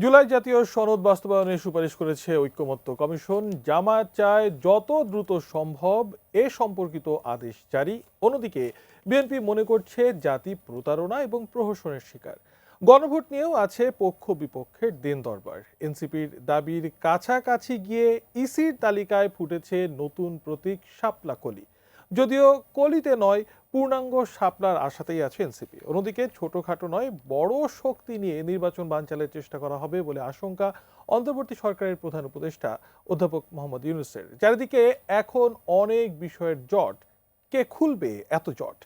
জুলাই জাতীয় সনদ বাস্তবায়নের সুপারিশ করেছে ঐকমত্য কমিশন। জামায়াত চায় যত দ্রুত সম্ভব এ সম্পর্কিত আদেশ জারি। অন্যদিকে বিএনপি মনে করছে জাতি প্রতারণা এবং প্রহসনের শিকার। গণভোট নিয়েও আছে পক্ষ বিপক্ষের দিন দরবার। এনসিপির দাবির কাছাকাছি গিয়ে ইসির তালিকায় ফুটেছে নতুন প্রতীক শাপলা কলি। যদিও কলিতে নয়, পূর্ণাঙ্গ শাপলার আশাতেই আছে এনসিপি। অন্যদিকে ছোটখাটো নয়, বড় শক্তি নিয়ে নির্বাচন বানচালের চেষ্টা করা হবে বলে আশঙ্কা অন্তর্বর্তী সরকারের প্রধান উপদেষ্টা অধ্যাপক মোহাম্মদ ইউনূসের। চারিদিকে এখন অনেক বিষয়ের জট। কে খুলবে এত জট?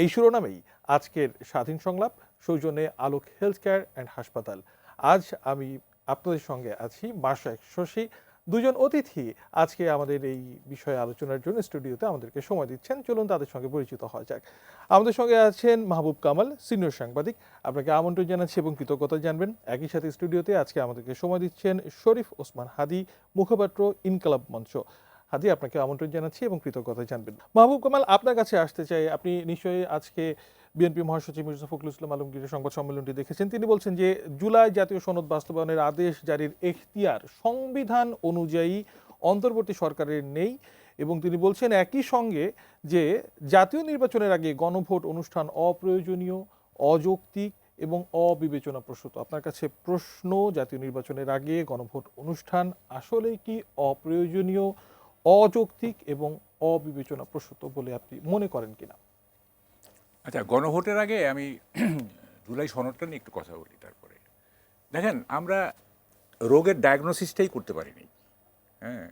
এই শিরোনামেই আজকের স্বাধীন সংলাপ, সৌজন্যে আলোক হেলথ কেয়ার অ্যান্ড হাসপাতাল। আজ আমি আপনাদের সঙ্গে আছি মাশরাফি শশী। দুজন অতিথি আজকে আমাদের এই বিষয়ে আলোচনার জন্য স্টুডিওতে আমাদেরকে সময় দিচ্ছেন। চলুন তাদের সঙ্গে পরিচিত হওয়া যাক। আমাদের সঙ্গে আছেন মাহবুব কামাল, সিনিয়র সাংবাদিক। আপনাকে আমন্ত্রণ জানাচ্ছি এবং কৃতজ্ঞতা জানবেন। একই সাথে স্টুডিওতে আজকে আমাদেরকে সময় দিচ্ছেন শরীফ ওসমান হাদি, মুখপাত্র ইনকালাব মঞ্চ। হাদি, আপনাকে আমন্ত্রণ জানাচ্ছি এবং কৃতজ্ঞতা জানবেন। মাহবুব কামাল, আপনার কাছে আসতে চাই। আপনি নিশ্চয়ই আজকে বিএনপি মহাসচিব মির্জা ফখরুল ইসলাম আলমগীরের সংবাদ সম্মেলনটি দেখেছেন। তিনি বলছেন যে জুলাই জাতীয় সনদ বাস্তবায়নের আদেশ জারির এখতিয়ার সংবিধান অনুযায়ী অন্তর্বর্তী সরকারের নেই, এবং তিনি বলছেন একই সঙ্গে যে জাতীয় নির্বাচনের আগে গণভোট অনুষ্ঠান অপ্রয়োজনীয়, অযৌক্তিক এবং অবিবেচনাপ্রসূত। আপনার কাছে প্রশ্ন, জাতীয় নির্বাচনের আগে গণভোট অনুষ্ঠান আসলে কি অপ্রয়োজনীয়, অযৌক্তিক এবং অবিবেচনাপ্রসূত বলে আপনি মনে করেন কিনা? আচ্ছা, গণভোটের আগে আমি জুলাই সনদটা নিয়ে একটু কথা বলি। তারপরে দেখেন, আমরা রোগের ডায়াগনোসিসটাই করতে পারিনি। হ্যাঁ,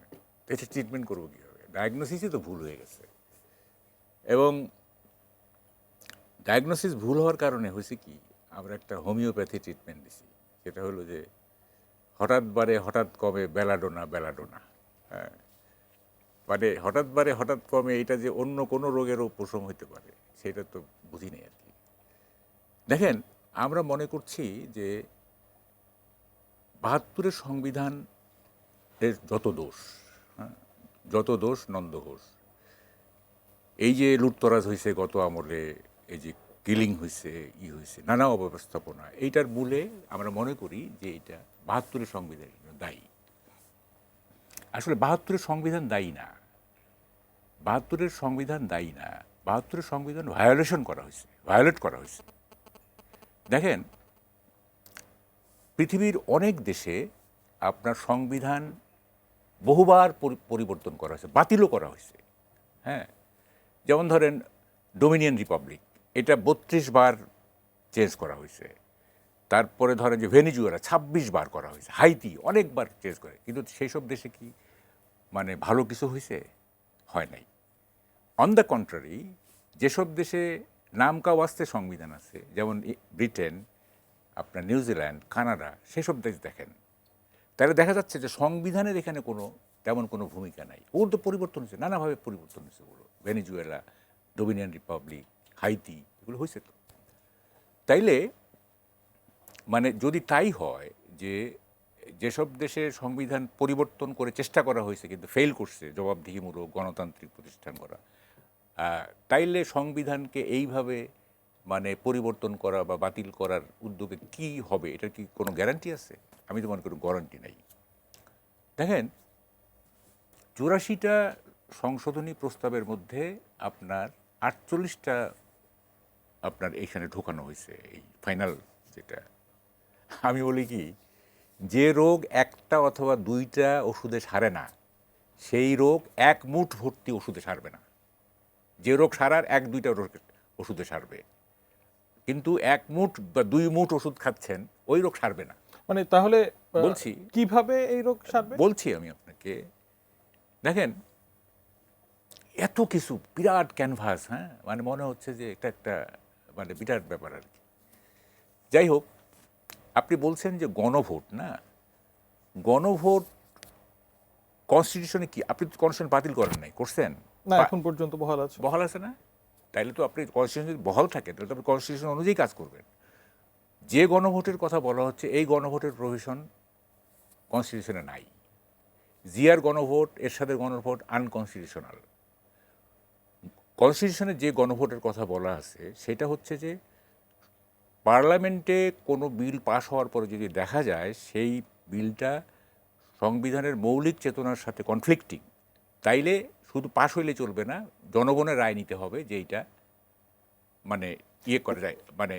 এতে ট্রিটমেন্ট করবো কীভাবে? ডায়াগনোসিসই তো ভুল হয়ে গেছে। এবং ডায়াগনোসিস ভুল হওয়ার কারণে হয়েছে কি, আমরা একটা হোমিওপ্যাথি ট্রিটমেন্ট দিছি। সেটা হলো যে হঠাৎ বারে হঠাৎ কমে বেলাডোনা বেলাডোনা। হ্যাঁ, মানে হঠাৎ বারে হঠাৎ কমে, এটা যে অন্য কোনো রোগেরও উপশম হইতে পারে সেটা তো বুঝি নেই আর কি। দেখেন, আমরা মনে করছি যে ৭২-এর সংবিধান এর যত দোষ, হ্যাঁ, যত দোষ নন্দ ঘোষ। এই যে লুটতরাজ হয়েছে গত আমলে, এই যে কিলিং হয়েছে, হয়েছে নানা অব্যবস্থাপনা, এইটার মূলে আমরা মনে করি যে এটা ৭২-এর সংবিধান দায়ী। আসলে ৭২-এর সংবিধান দায়ী না, ৭২-এর সংবিধান দায়ী না, ৭২-এর সংবিধান ভায়োলেট করা হয়েছে। দেখেন, পৃথিবীর অনেক দেশে আপনার সংবিধান বহুবার পরিবর্তন করা হয়েছে, বাতিলও করা হয়েছে। হ্যাঁ, যেমন ধরেন ডোমিনিয়ন রিপাবলিক, এটা ৩২ বার চেঞ্জ করা হয়েছে। তারপরে ধরেন যে ভেনিজুয়েলা ২৬ বার করা হয়েছে, হাইতি অনেকবার চেঞ্জ করে, কিন্তু সেই সব দেশে কি মানে ভালো কিছু হয়েছে? হয় নাই। অন দ্য কন্ট্রারি, যেসব দেশে নামকা ওয়াস্তে সংবিধান আছে, যেমন ব্রিটেন, আপনার নিউজিল্যান্ড, কানাডা, সেসব দেশ দেখেন, তাহলে দেখা যাচ্ছে যে সংবিধানের এখানে তেমন কোনো ভূমিকা নাই। ওর তো পরিবর্তন হয়েছে, নানাভাবে পরিবর্তন হয়েছে। ওগুলো ভেনিজুয়েলা, ডোমিনিয়ন রিপাবলিক, হাইতি, এগুলো হয়েছে তো। তাইলে মানে যদি তাই হয় যে যেসব দেশে সংবিধান পরিবর্তন করে চেষ্টা করা হয়েছে কিন্তু ফেল করছে, জবাবদিহিমূলক গণতান্ত্রিক প্রতিষ্ঠান করা, তাইলে সংবিধানকে এইভাবে মানে পরিবর্তন করা বা বাতিল করার উদ্যোগে কি হবে, এটার কি কোনো গ্যারান্টি আছে? আমি তো মনে করি গ্যারান্টি নাই। দেখেন, ৮৪টা সংশোধনী প্রস্তাবের মধ্যে আপনার ৪৮টা আপনার এইখানে ঢোকানো হয়েছে, এই ফাইনাল যেটা। আমি বলি কি, যে রোগ একটা অথবা দুইটা ওষুধে সারে না, সেই রোগ এক মুঠ ভর্তি ওষুধে সারবে না। যে রোগ সারার ১-২টা ওষুধে সারবে, কিন্তু ১ মুঠ বা ২ মুঠ ওষুধ খাচ্ছেন, ওই রোগ সারবে না। মানে তাহলে বলছি কিভাবে এই রোগ সারবে? বলছি আমি আপনাকে। দেখেন, এত কিছু বিরাট ক্যানভাস, হ্যাঁ, মানে মনে হচ্ছে যে এটা একটা মানে বিরাট ব্যাপার আর কি। যাই হোক, আপনি বলছেন যে গণভোট, না গণভোট কনস্টিটিউশনে কি? আপনি কনস্টিটিউশন বাতিল করেন নাই, করছেন? না, এখন পর্যন্ত বহাল আছে। বহাল আছে না? তাইলে তো আপনি কনস্টিটিউশন যদি বহাল থাকে, তাহলে তো আপনি কনস্টিটিউশন অনুযায়ী কাজ করবেন। যে গণভোটের কথা বলা হচ্ছে, এই গণভোটের প্রভিশন কনস্টিটিউশনে নাই। জিয়ার গণভোট, এরশাদের গণভোট আনকনস্টিটিউশনাল। কনস্টিটিউশনে যে গণভোটের কথা বলা আছে সেটা হচ্ছে যে পার্লামেন্টে কোনো বিল পাশ হওয়ার পরে যদি দেখা যায় সেই বিলটা সংবিধানের মৌলিক চেতনার সাথে কনফ্লিক্টিং, তাইলে শুধু পাশ হইলে চলবে না, জনগণের রায় নিতে হবে যে এইটা মানে ইয়ে করা যায়, মানে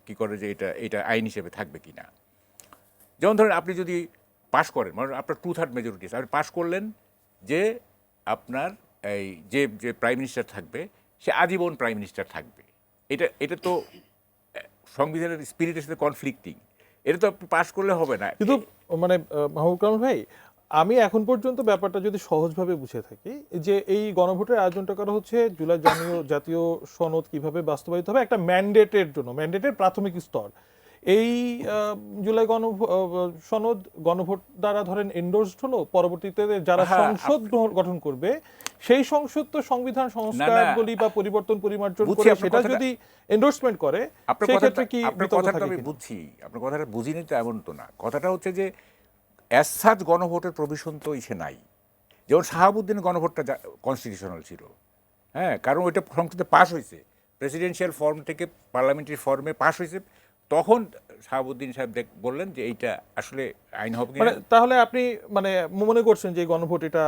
কি করে যে এটা আইন হিসেবে থাকবে কি না। যেমন ধরেন আপনি যদি পাশ করেন, মানে আপনার 2/3 মেজরিটি আপনি পাশ করলেন যে আপনার এই যে প্রাইম মিনিস্টার থাকবে সে আজীবন প্রাইম মিনিস্টার থাকবে, এটা তো সংবিধানের স্পিরিটের সাথে কনফ্লিক্টিং, এটা তো আপনি পাশ করলে হবে না। কিন্তু মানে মাহবুব কালাম ভাই, আমি এখন পর্যন্ত ব্যাপারটা যদি সহজভাবে বুঝে থাকি, যে এই গণভোটের আয়োজনটা করা হচ্ছে জুলাই জাতীয় সনদ কিভাবে বাস্তবায়িত হবে একটা ম্যান্ডেটের জন্য, ম্যান্ডেটের প্রাথমিক স্তর। এই জুলাই সনদ গণভোট দ্বারা ধরেন এন্ডোর্সড হলো, পরবর্তীতে যারা সংসদ গঠন করবে সেই সংসদ তো সংবিধান সংস্কার বলি বা পরিবর্তন পরিমার্জন করে সেটা যদি এন্ডোর্সমেন্ট করে, সেই ক্ষেত্রে কি আপনার কথাটা আমি বুঝছি, আপনার কথাটা বুঝিনি তো এমন তো না। কথাটা হচ্ছে যে অ্যাজ সাচ গণভোটের প্রভিশন তো ইসে নাই। যেমন শাহাবুদ্দিন গণভোটটা কনস্টিটিউশনাল ছিল, হ্যাঁ, কারণ ওইটা সংসদে পাস হয়েছে, প্রেসিডেন্সিয়াল ফর্ম থেকে পার্লামেন্টারি ফর্মে পাস হয়েছে, তখন শাহাবুদ্দিন সাহেব বললেন যে এইটা আসলে আইন হবে কিনা। তাহলে আপনি মানে মনে করছেন যে গণভোট এটা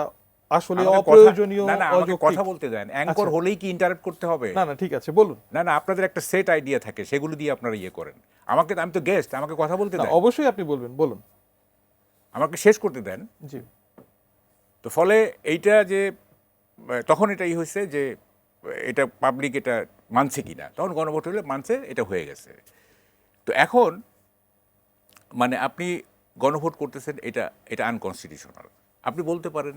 আসলে অপ্রয়োজনীয়, না, আমাকে কথা বলতে দেন। অ্যাঙ্কর হলেই কি ইন্টারাপ্ট করতে হবে? না, ঠিক আছে, বলুন। না, আপনাদের একটা সেট আইডিয়া থাকে, সেগুলো দিয়ে আপনারা ইয়ে করেন। আমি তো গেস্ট, আমাকে কথা বলতে দেন। অবশ্যই আপনি বলবেন, বলুন। আমাকে শেষ করতে দেন। জি। তো ফলে এইটা যে তখন এটাই হয়েছে যে এটা পাবলিক এটা মানছে কিনা, তখন গণভোট হলে মানছে, এটা হয়ে গেছে। তো এখন মানে আপনি গণভোট করতেছেন, এটা আনকনস্টিটিউশনাল। আপনি বলতে পারেন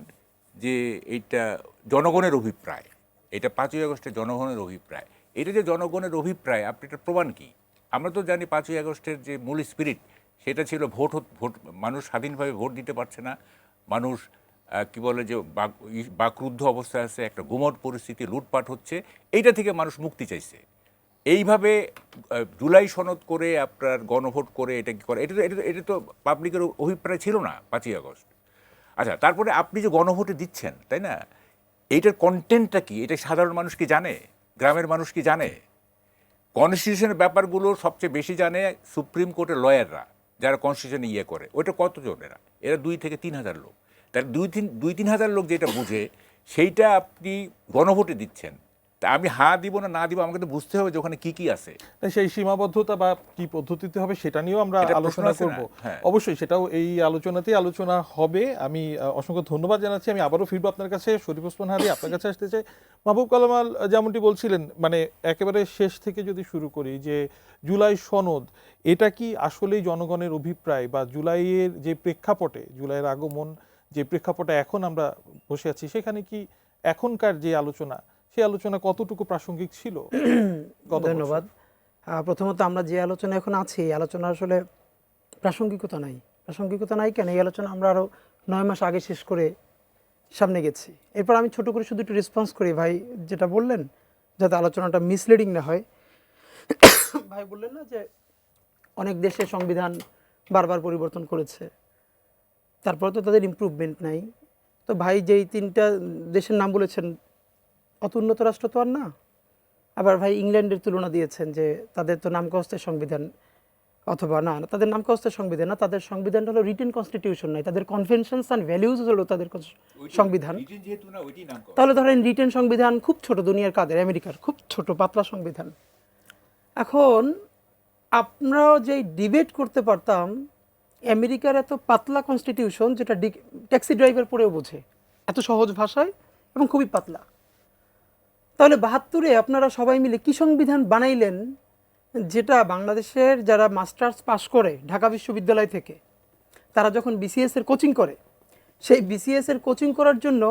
যে এইটা জনগণের অভিপ্রায়, এটা 5ই আগস্টের জনগণের অভিপ্রায়। এটা যে জনগণের অভিপ্রায়, আপনি এটার প্রমাণ কি? আমরা তো জানি 5ই আগস্টের যে মূল স্পিরিট সেটা ছিল ভোট, মানুষ স্বাধীনভাবে ভোট দিতে পারছে না, মানুষ কি বলে যে বাকরুদ্ধ অবস্থায় আছে, একটা গুমট পরিস্থিতি, লুটপাট হচ্ছে, এইটা থেকে মানুষ মুক্তি চাইছে। এইভাবে জুলাই সনদ করে আপনার গণভোট করে এটা কি করে, এটা তো পাবলিকের অভিপ্রায় ছিল না 5ই আগস্ট। আচ্ছা, তারপরে আপনি যে গণভোটে দিচ্ছেন, তাই না, এইটার কন্টেন্টটা কি, এটা সাধারণ মানুষ কি জানে? গ্রামের মানুষ কি জানে? কনস্টিটিউশনের ব্যাপারগুলো সবচেয়ে বেশি জানে সুপ্রিম কোর্টের লয়াররা, যারা কনস্টিটিউশনে ইয়ে করে। ওইটা কতজন? এরা 2 থেকে 3 হাজার লোক। তার 2-3 হাজার লোক যেটা বুঝে, সেইটা আপনি গণভোটে দিচ্ছেন। তা আমি হ্যাঁ দিব না দিব, আমাকে তো বুঝতে হবে যে ওখানে কি কি আছে। সেই সীমাবদ্ধতা বা কি পদ্ধতিতে হবে সেটা নিয়েও আমরা আলোচনা করব। অবশ্যই সেটাও এই আলোচনাতেই আলোচনা হবে। আমি অসংখ্য ধন্যবাদ জানাচ্ছি। আমি আবারও ফিরবো আপনার কাছে, শরীফ ওসমান হাদী, আপনার কাছে আসতে চাই। মাহবুব কালাম যেমনটি বলছিলেন, মানে একেবারে শেষ থেকে যদি শুরু করি, যে জুলাই সনদ এটা কি আসলেই জনগণের অভিপ্রায়, বা জুলাইয়ের যে প্রেক্ষাপটে, জুলাইয়ের আগমন যে প্রেক্ষাপটে এখন আমরা বসে আছি, সেখানে কি এখনকার যে আলোচনা, সেই আলোচনা কতটুকু প্রাসঙ্গিক ছিল? ধন্যবাদ। প্রথমত আমরা যে আলোচনা এখন আছি, এই আলোচনা আসলে প্রাসঙ্গিকতা নাই কেন, এই আলোচনা আমরা আরও 9 মাস আগে শেষ করে সামনে গেছি। এরপর আমি ছোট করে শুধু একটু রেসপন্স করি ভাই যেটা বললেন, যাতে আলোচনাটা মিসলিডিং না হয়। ভাই বললেন না যে অনেক দেশে সংবিধান বারবার পরিবর্তন করেছে, তারপর তো তাদের ইমপ্রুভমেন্ট নাই। তো ভাই যেই 3টা দেশের নাম বলেছেন, অত উন্নত রাষ্ট্র তো আর না। আবার ভাই ইংল্যান্ডের তুলনা দিয়েছেন যে তাদের তো নামকাস্তের সংবিধান, অথবা না, তাদের নামকাস্তের সংবিধান না, তাদের সংবিধান হলো রিটেন কনস্টিটিউশন নাই, তাদের কনভেনশনস অ্যান্ড ভ্যালুজ হলো তাদের সংবিধান। তাহলে ধরেন রিটেন সংবিধান খুব ছোট, দুনিয়ার কাদের, আমেরিকার খুব ছোট পাতলা সংবিধান। এখন আমরাও যে ডিবেট করতে পারতাম, আমেরিকার এত পাতলা কনস্টিটিউশন যেটা ট্যাক্সি ড্রাইভার পড়েও বোঝে, এত সহজ ভাষায় এবং খুবই পাতলা। তাহলে 72-এ আপনারা সবাই মিলে কি সংবিধান বানাইলেন, যেটা বাংলাদেশের যারা মাস্টার্স পাস করে ঢাকা বিশ্ববিদ্যালয় থেকে, তারা যখন বিসিএস এর কোচিং করে, সেই বিসিএস এর কোচিং করার জন্য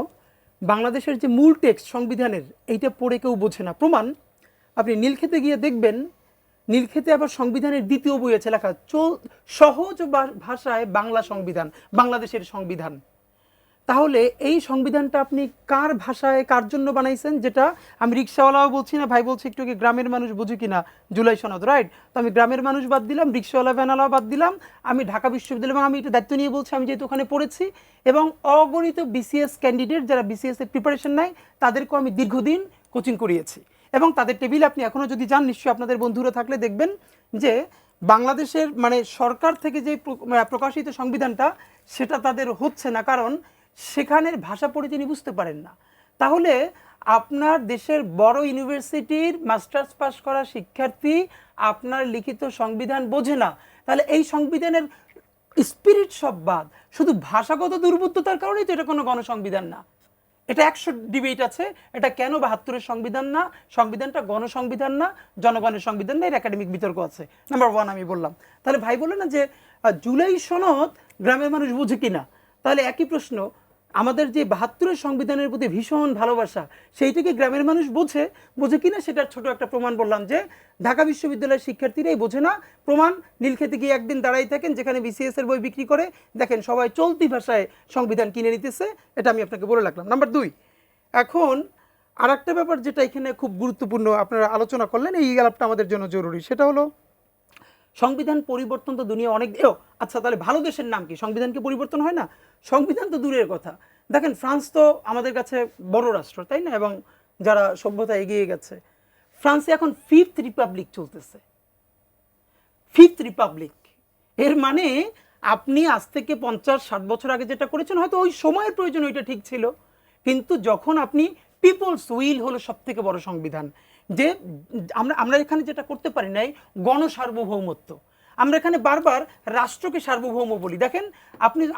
বাংলাদেশের যে মূল টেক্সট সংবিধানের, এইটা পড়ে কেউ বোঝে না। প্রমাণ, আপনি নীলক্ষেতে গিয়ে দেখবেন, নীলক্ষেতে আবার সংবিধানের 2য় বই আছে লেখা সহজ ভাষায় বাংলা সংবিধান, বাংলাদেশের সংবিধান। তাহলে এই সংবিধানটা আপনি কার ভাষায় কার জন্য বানাইছেন? যেটা আমি রিক্সাওয়ালাও বলছি না, ভাই বলছি একটু গ্রামের মানুষ বুঝি কিনা জুলাই সনদ, রাইট? তো আমি গ্রামের মানুষ বাদ দিলাম, রিক্সাওয়ালা ভ্যানওয়ালাও বাদ দিলাম, আমি ঢাকা বিশ্ববিদ্যালয়, এবং আমি এটা দায়িত্ব নিয়ে বলছি, আমি যেহেতু ওখানে পড়েছি, এবং অগণিত বিসিএস ক্যান্ডিডেট যারা বিসিএস এর প্রিপারেশন নেয়, তাদেরকেও আমি দীর্ঘদিন কোচিং করিয়েছি। এবং তাদের টেবিলে আপনি এখনো যদি যান, নিশ্চয়ই আপনাদের বন্ধুরা থাকলে দেখবেন যে বাংলাদেশের মানে সরকার থেকে যে প্রকাশিত সংবিধানটা সেটা তাদের হচ্ছে না, কারণ সেখানের ভাষা পড়ে তিনি বুঝতে পারেন না। তাহলে আপনার দেশের বড় ইউনিভার্সিটির মাস্টার্স পাস করা শিক্ষার্থী আপনার লিখিত সংবিধান বোঝে না, তাহলে এই সংবিধানের স্পিরিট সব বাদ, শুধু ভাষাগত দুর্বুদ্ধতার কারণেই তো এটা কোনো গণসংবিধান না। এটা 100 ডিবেট আছে এটা কেন 72-এর সংবিধান না, সংবিধানটা গণসংবিধান না, জনগণের সংবিধান না, এর একাডেমিক বিতর্ক আছে। নাম্বার 1 আমি বললাম। তাহলে ভাই বললেন না যে জুলাই সনদ গ্রামের মানুষ বুঝে কিনা, তাহলে একই প্রশ্ন, আমাদের যে 72-এর সংবিধানের প্রতি ভীষণ ভালোবাসা সেইটাকে গ্রামের মানুষ বোঝে কিনা সেটার ছোট একটা প্রমাণ বললাম যে ঢাকা বিশ্ববিদ্যালয়ের শিক্ষার্থীরাই বোঝে না। প্রমাণ, নীলক্ষেতে গিয়ে একদিন দাঁড়াই থাকেন যেখানে বিসিএস এর বই বিক্রি করে, দেখেন সবাই চলতি ভাষায় সংবিধান কিনে নিতেছে। এটা আমি আপনাকে বলে রাখলাম। নাম্বার 2, এখন আর একটা ব্যাপার যেটা এখানে খুব গুরুত্বপূর্ণ আপনারা আলোচনা করলেন, এই আলাপটা আমাদের জন্য জরুরি, সেটা হলো সংবিধান পরিবর্তন তো দুনিয়া অনেক আচ্ছা তাহলে ভালো দেশের নাম কি? সংবিধানকে পরিবর্তন হয় না? সংবিধান তো দূরের কথা, দেখেন ফ্রান্স তো আমাদের কাছে বড় রাষ্ট্র, তাই না? এবং যারা সভ্যতা এগিয়ে গেছে, ফ্রান্সে এখন 5th রিপাবলিক চলতেছে। 5th রিপাবলিক এর মানে আপনি আজ থেকে 50-60 বছর আগে যেটা করেছেন হয়তো ওই সময়ের প্রয়োজন ওইটা ঠিক ছিল, কিন্তু যখন আপনি পিপলস উইল হলো সব থেকে বড় সংবিধান, যে আমরা এখানে যেটা করতে পারি নাই গণসার্বভৌমত্ব, আমরা এখানে বারবার রাষ্ট্রকে সার্বভৌম বলি। দেখেন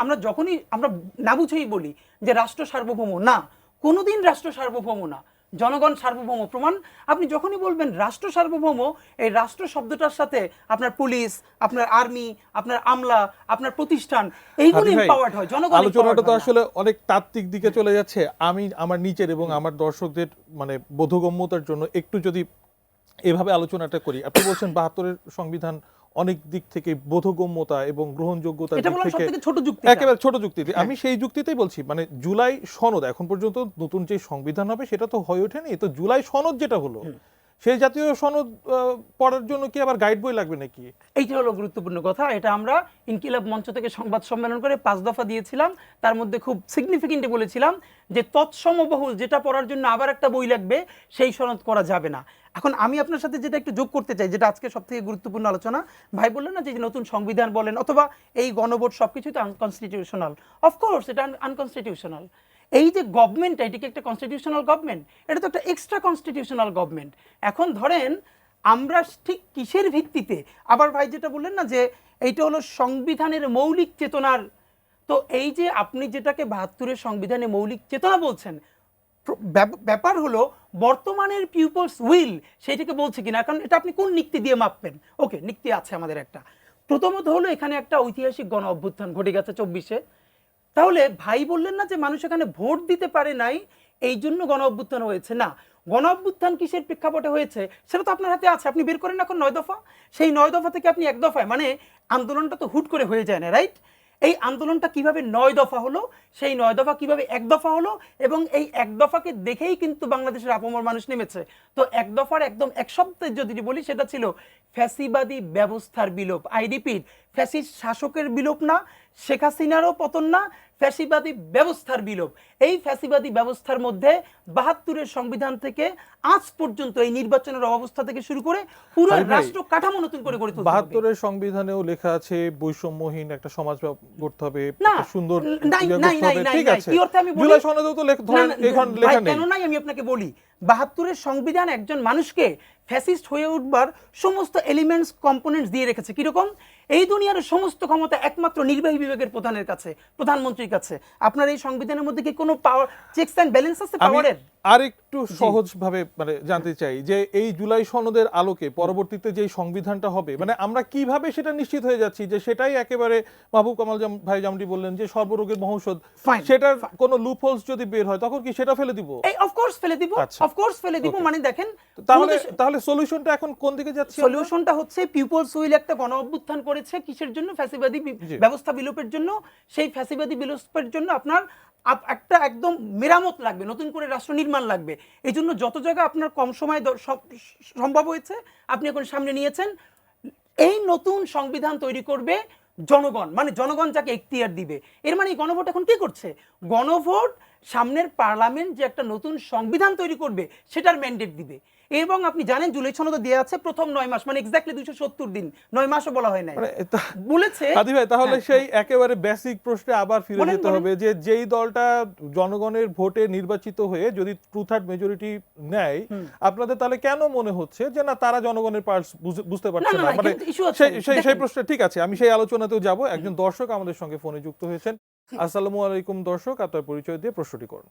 আমরা যখনই আমরা না বুঝেই বলি যে রাষ্ট্র সার্বভৌম, না, কোনোদিন রাষ্ট্র সার্বভৌম না, জনগণ সার্বভৌম। প্রমাণ, আপনি যখনই বলবেন রাষ্ট্র সার্বভৌম, এই রাষ্ট্র শব্দটার সাথে আপনার পুলিশ, আপনার আর্মি, আপনার আমলা, আপনার প্রতিষ্ঠান এইগুলো এম্পাওয়ার্ড হয়, জনগণ। আলোচনাটা তো আসলে অনেক তাত্ত্বিক দিকে চলে যাচ্ছে। আমি আমার নিচের এবং আমার দর্শকদের মানে বোধগম্যতার জন্য একটু যদি এভাবে আলোচনাটা করি, আপনি বলছেন 72-এর সংবিধান অনেক দিক থেকে বোধগম্যতা এবং গ্রহণযোগ্যতা দিক থেকে ছোট যুক্তি, একেবারে ছোট যুক্তি। আমি সেই যুক্তিতেই বলছি, মানে জুলাই সনদ এখন পর্যন্ত নতুন যে সংবিধান হবে সেটা তো হয়ে ওঠেনি, তো জুলাই সনদ যেটা হলো সেই জাতীয় সনদ পড়ার জন্য কি আবার গাইড বই লাগবে নাকি? এইটা হলো গুরুত্বপূর্ণ কথা। এটা আমরা ইনকিলাব মঞ্চ থেকে সংবাদ সম্মেলন করে 5 দফা দিয়েছিলাম, তার মধ্যে খুব সিগনিফিকেন্টলি বলেছিলাম যে তৎসমবহুল যেটা পড়ার জন্য আবার একটা বই লাগবে সেই সনদ করা যাবে না। এখন আমি আপনার সাথে যেটা একটু যোগ করতে চাই, যেটা আজকে সব থেকে গুরুত্বপূর্ণ আলোচনা, ভাই বললেন না যে নতুন সংবিধান বলেন অথবা এই গণভোট সবকিছুই তো আনকনস্টিটিউশনাল। অফকোর্স এটা আনকনস্টিটিউশনাল। এই যে গভর্নমেন্ট, এটিকে একটা কনস্টিটিউশনাল গভর্নমেন্ট, এটা তো একটা এক্সট্রা কনস্টিটিউশনাল গভর্নমেন্ট। এখন ধরেন আমরা ঠিক কিসের ভিত্তিতে, আবার ভাই যেটা বললেন না যে এইটা হলো সংবিধানের মৌলিক চেতনার, তো এই যে আপনি যেটাকে 72-এর সংবিধানে মৌলিক চেতনা বলছেন, ব্যাপার হলো বর্তমানের পিপলস উইল সেইটাকে বলছে কিনা, কারণ এটা আপনি কোন নিক্তি দিয়ে মাপবেন। ওকে, নিক্তি আছে আমাদের একটা। প্রথমত হলো এখানে একটা ঐতিহাসিক গণ অভ্যুত্থান ঘটে গেছে 24-এ। তাহলে ভাই বললেন না যে মানুষ এখানে ভোট দিতে পারে নাই এই জন্য গণ অভ্যুত্থান হয়েছে, না, গণ অভ্যুত্থান কিসের প্রেক্ষাপটে হয়েছে সেটা তো আপনার হাতে আছে, আপনি বের করেন এখন 9 দফা, সেই 9 দফা থেকে আপনি 1 দফায়, মানে আন্দোলনটা তো হুট করে হয়ে যায় না, রাইট? এই আন্দোলনটা কিভাবে 9 দফা হলো, সেই 9 দফা কিভাবে 1 দফা হলো, এবং এই 1 দফাকে দেখেই কিন্তু বাংলাদেশের আপামর মানুষ নেমেছে। তো 1 দফার একদম এক শব্দে যদি বলি সেটা ছিল ফ্যাসিবাদী ব্যবস্থার বিলোপ। আই রিপিট, ফ্যাসিস্ট শাসকের বিলোপ না, শেখ হাসিনারও পতন না, ফ্যাসিবাদী ব্যবস্থার বিলোপ। এই ফ্যাসিবাদী ব্যবস্থার মধ্যে 72-এর সংবিধান থেকে আজ পর্যন্ত এই নির্বাচনের অবস্থা থেকে শুরু করে পুরো রাষ্ট্র কাঠামো নতুন করে গড়ে তুলতে হবে। 72-এর সংবিধানেও লেখা আছে বৈষম্যহীন একটা সমাজ গড়তে হবে, না, সুন্দর ঠিক আছে, জুলাই সনদেও তো লেখা নেই। কেন নাই আমি আপনাকে বলি, 72-এর সংবিধান একজন মানুষকে ফ্যাসিস্ট হয়ে উঠবার সমস্ত এলিমেন্টস কম্পোনেন্টস দিয়ে রেখেছে। কিরকম? এই দুনিয়ার সমস্ত ক্ষমতা একমাত্র নির্বাহী বিভাগের প্রধানের কাছে, প্রধানমন্ত্রীর কাছে। আপনার এই সংবিধানের মধ্যে কি কোনো পাওয়ার চেকস এন্ড ব্যালেন্স আছে পাওয়ারের? আর একটু সহজ ভাবে মানে জানতে চাই যে এই জুলাই সনদের আলোকে পরবর্তীতে যে সংবিধানটা হবে, মানে আমরা কিভাবে সেটা নিশ্চিত হয়ে যাচ্ছি যে সেটাই একেবারে মাহবুব কামাল ভাই যেমনটি বললেন যে সর্বরোগের মহৌষধ, সেটার কোনো লুপহোলস যদি বের হয় তখন কি সেটা ফেলে দিব? এই অফকোর্স ফেলে দিব, অফকোর্স ফেলে দিব। মানে দেখেন তাহলে সলিউশনটা এখন কোন দিকে যাচ্ছে? সলিউশনটা হচ্ছে পিপলস উইল একটা গণ অভ্যুত্থান করেছে কিসের জন্য? ফ্যাসিবাদী ব্যবস্থা বিলোপের জন্য। সেই ফ্যাসিবাদী বিলোপের জন্য আপনার একটা একদম মেরামত লাগবে, নতুন করে রাষ্ট্র নির্মাণ লাগবে। এই জন্য যত জায়গা আপনার কম সময় সম্ভব হয়েছে আপনি এখন সামনে নিয়েছেন। এই নতুন সংবিধান তৈরি করবে জনগণ, মানে জনগণ যাকে এখতিয়ার দিবে। এর মানে গণভোট এখন কি করছে? গণভোট সামনের পার্লামেন্ট যে একটা নতুন সংবিধান তৈরি করবে সেটার ম্যান্ডেট দিবে। এবং আপনি জানেন জুলাই সনদে দেওয়া আছে প্রথম 9 মাস, মানে এক্স্যাক্টলি 270 দিন, 9 মাসও বলা হয় নাই, মানে বলেছে। হাদি ভাই তাহলে সেই একেবারে বেসিক প্রশ্নে আবার ফিরে বলেন, যেতে বলেন। হবে যে যেই দলটা জনগণের ভোটে নির্বাচিত হয়ে যদি 2/3 মেজরিটি নেয়, আপনাদের তাহলে কেন মনে হচ্ছে যে না তারা জনগণের পালস বুঝতে পারছে না, না? না, মানে কিন্তু issue আছে। সেই দেখেন। প্রশ্ন ঠিক আছে, আমি সেই আলোচনাতেও যাব। একজন দর্শক আমাদের সঙ্গে ফোনে যুক্ত হয়েছেন। আসসালামু আলাইকুম দর্শক, আপনার পরিচয় দিয়ে প্রশ্নটি করুন।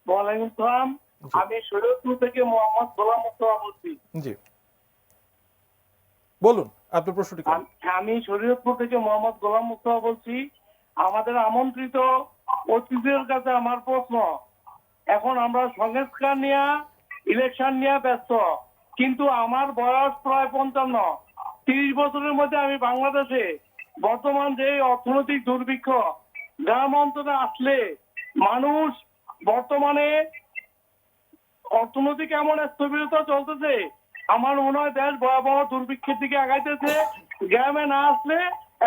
ওয়ালাইকুম সালাম। আমি শরীয়তপুর থেকে মোহাম্মদ গোলাম মুস্তফা বলছি। জি বলুন আপনার প্রশ্নটি করুন। আমি শরীয়তপুর থেকে মোহাম্মদ গোলাম মুস্তফা বলছি। আমাদের আমন্ত্রিত অতিথিদের কাছে আমার প্রশ্ন, এখন আমরা সংস্কার নিয়ে ইলেকশন নিয়ে ব্যস্ত, কিন্তু আমার বয়স প্রায় 55। 30 বছরের মধ্যে আমি বাংলাদেশে বর্তমান যে অর্থনৈতিক দুর্ভিক্ষ, গ্রাম অঞ্চলে আসলে মানুষ বর্তমানে অর্থনৈতিক এমন স্থবিরতা চলতেছে, আমার মনে হয় দেশ ভয়াবহ দুর্ভিক্ষের দিকে আগাইতেছে। গ্রামে না আসলে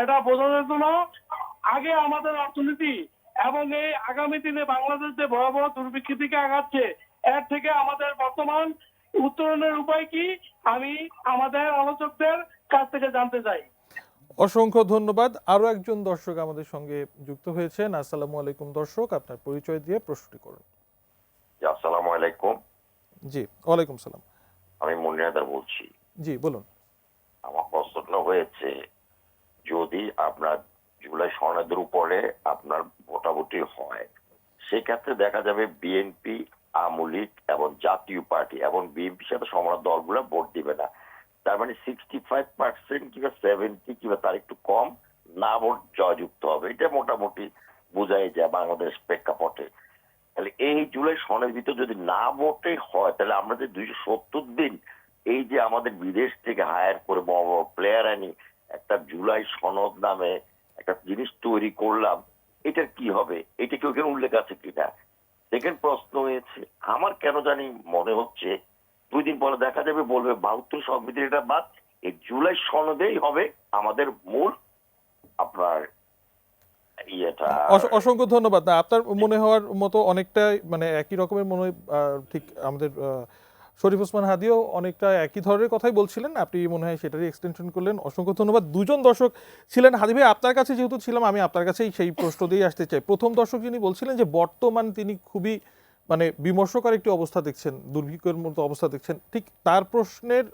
এটা বোঝা যেত না। আগে আমাদের অর্থনীতি এবং এই আগামী দিনে বাংলাদেশ যে ভয়াবহ দুর্ভিক্ষের দিকে আগাচ্ছে, এর থেকে আমাদের বর্তমান উত্তরণের উপায় কি, আমি আমাদের আলোচকদের কাছ থেকে জানতে চাই। অসংখ্য ধন্যবাদ। আরো একজন দর্শক আমাদের সঙ্গে যুক্ত হয়েছেন। আসসালামু আলাইকুম দর্শক, আপনার পরিচয় দিয়ে প্রশ্নটি করুন। আসসালামু আলাইকুম। জি ওয়ালাইকুম সালাম। আমি মুন্নিয়াদার বলছি। জি বলুন। আমার প্রশ্ন হয়েছে, যদি আপনার জুলাই সনদের উপরে আপনার ভোটাভুটি হয়, সেক্ষেত্রে দেখা যাবে বিএনপি, আওয়ামী লীগ এবং জাতীয় পার্টি এবং বিএনপির সাথে সমান দলগুলো ভোট দিবে না। তার মানে 65% কিংবা 70 কিংবা তার একটু কম না ভোট জয়যুক্ত হবে। এটা মোটামুটি বোঝাই যায় বাংলাদেশ প্রেক্ষাপটে। তাহলে এই জুলাই সনের ভিতর যদি না ভোটে হয়, তাহলে আমরা যে 270 দিন এই যে আমাদের বিদেশ থেকে হায়ার করে বড় বড় প্লেয়ার আনি একটা জুলাই সনদ নামে একটা জিনিস তৈরি করলাম, এটার কি হবে? এটা কি ওখানে উল্লেখ আছে কিনা? সেকেন্ড প্রশ্ন হয়েছে, আমার কেন জানি মনে হচ্ছে 2 দিন পরে দেখা যাবে বলবে 72 সংবিধান এটা বাদ, এই জুলাই সনদেই হবে আমাদের মূল আপনার ইয়েটা। অসংখ্য ধন্যবাদ। না আপনার মনে হওয়ার মতো অনেকটাই মানে একই রকমের মনে হয়, ঠিক আমাদের শরীফ ওসমান হাদিও অনেকটা একই ধরনের কথাই বলছিলেন, আপনি মনে হয় সেটারই এক্সটেনশন করলেন। অসংখ্য ধন্যবাদ। দুজন দর্শক ছিলেন। হাদি ভাই আপনার কাছে যেহেতু ছিলাম, আমি আপনার কাছেই সেই প্রশ্ন দিয়েই আসতে চাই। প্রথম দর্শক যিনি বলছিলেন যে বর্তমান তিনি খুবই মানে বিমর্ষকর একটি অবস্থা দেখছেন, দুর্ভিক্ষের মতো অবস্থা দেখছেন, ঠিক তার প্রশ্নের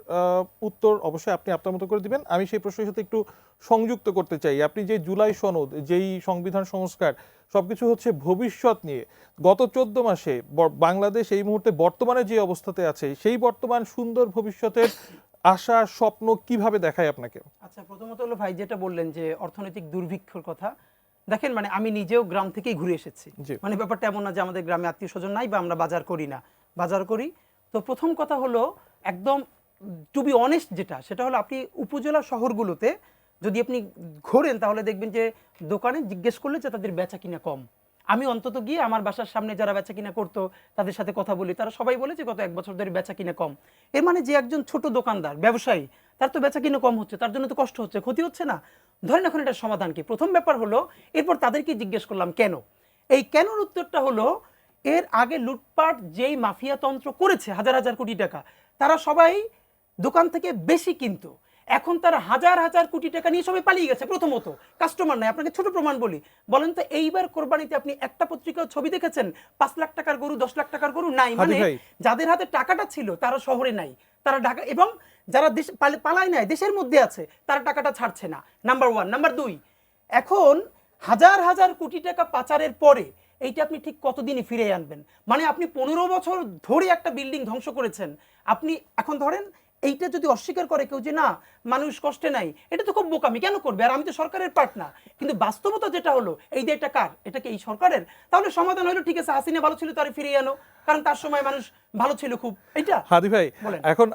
উত্তর অবশ্যই আপনি আপনার মতো করে দিবেন। আমি সেই প্রশ্নের সাথে একটু সংযুক্ত করতে চাই। আপনি যে জুলাই সনদ, যেই সংবিধান সংস্কার সবকিছু হচ্ছে ভবিষ্যৎ নিয়ে, গত 14 মাসে বাংলাদেশ এই মুহূর্তে বর্তমানে যে অবস্থাতে আছে, সেই বর্তমান সুন্দর ভবিষ্যতের আশা স্বপ্ন কিভাবে দেখায় আপনাকে? আচ্ছা, প্রথমত হলো ভাই যেটা বললেন যে অর্থনৈতিক দুর্ভিক্ষর কথা, দেখেন মানে আমি নিজেও গ্রাম থেকেই ঘুরে এসেছি। জি। মানে ব্যাপারটা এমন না যে আমাদের গ্রামে আত্মীয় স্বজন নাই বা আমরা বাজার করি না, বাজার করি। তো প্রথম কথা হলো একদম টু বি অনেস্ট যেটা, সেটা হলো আপনি উপজেলা শহরগুলোতে যদি আপনি ঘোরেন তাহলে দেখবেন যে দোকানে জিজ্ঞেস করলে যে তাদের বেচা কিনা কম। আমি অন্তত গিয়ে আমার বাসার সামনে যারা বেচা কিনা করতো তাদের সাথে কথা বলি, তারা সবাই বলে যে গত 1 বছর ধরে বেচা কিনা কম। এর মানে যে একজন ছোট দোকানদার ব্যবসায়ী, তার তো বেচা কিনা কম হচ্ছে, তার জন্য তো কষ্ট হচ্ছে, ক্ষতি হচ্ছে না। ধরেন এখন এটার সমাধান কি? প্রথম ব্যাপার হলো, এরপর তাদেরকে জিজ্ঞেস করলাম কেন। এই কেনর উত্তরটা হলো, এর আগে লুটপাট যেই মাফিয়াতন্ত্র করেছে হাজার হাজার কোটি টাকা, তারা সবাই দোকান থেকে বেশি কিনতো, এখন তারা হাজার হাজার কোটি টাকা নিয়ে সবাই পালিয়ে গেছে। প্রথমত কাস্টমার নাই। আপনাকে ছোট প্রমাণ বলি, বলেন তো এইবার কোরবানিতে আপনি একটা পত্রিকার ছবি দেখেছেন 5 লাখ টাকার গরু, 10 লাখ টাকার গরু? নাই। মানে যাদের হাতে টাকাটা ছিল তারা শহরে নাই, তারা ঢাকা, এবং যারা দেশ পালায় নাই দেশের মধ্যে আছে, তারা টাকাটা ছাড়ছে না। নাম্বার 1। নাম্বার 2, এখন হাজার হাজার কোটি টাকা পাচারের পরে এইটা আপনি ঠিক কতদিনে ফিরে আনবেন? মানে আপনি 15 বছর ধরে একটা বিল্ডিং ধ্বংস করেছেন, আপনি এখন ধরেন এইটা যদি অস্বীকার করে কেউ যে না মানুষ কষ্টে নাই, এটা তো খুব বোকামি। কেন করবে? আর আমি তো সরকারের পার্ট না। কিন্তু বাস্তবতা যেটা হলো, এই যে এটা কার? এটা কি এই সরকারের? তাহলে সমাধান হলো ঠিক আছে, হাসিনা ভালো ছিল তারে ফিরিয়ে আনো, কারণ তার সময় মানুষ ভালো ছিল খুব। এইটা হাদি ভাই, বলেন। এখন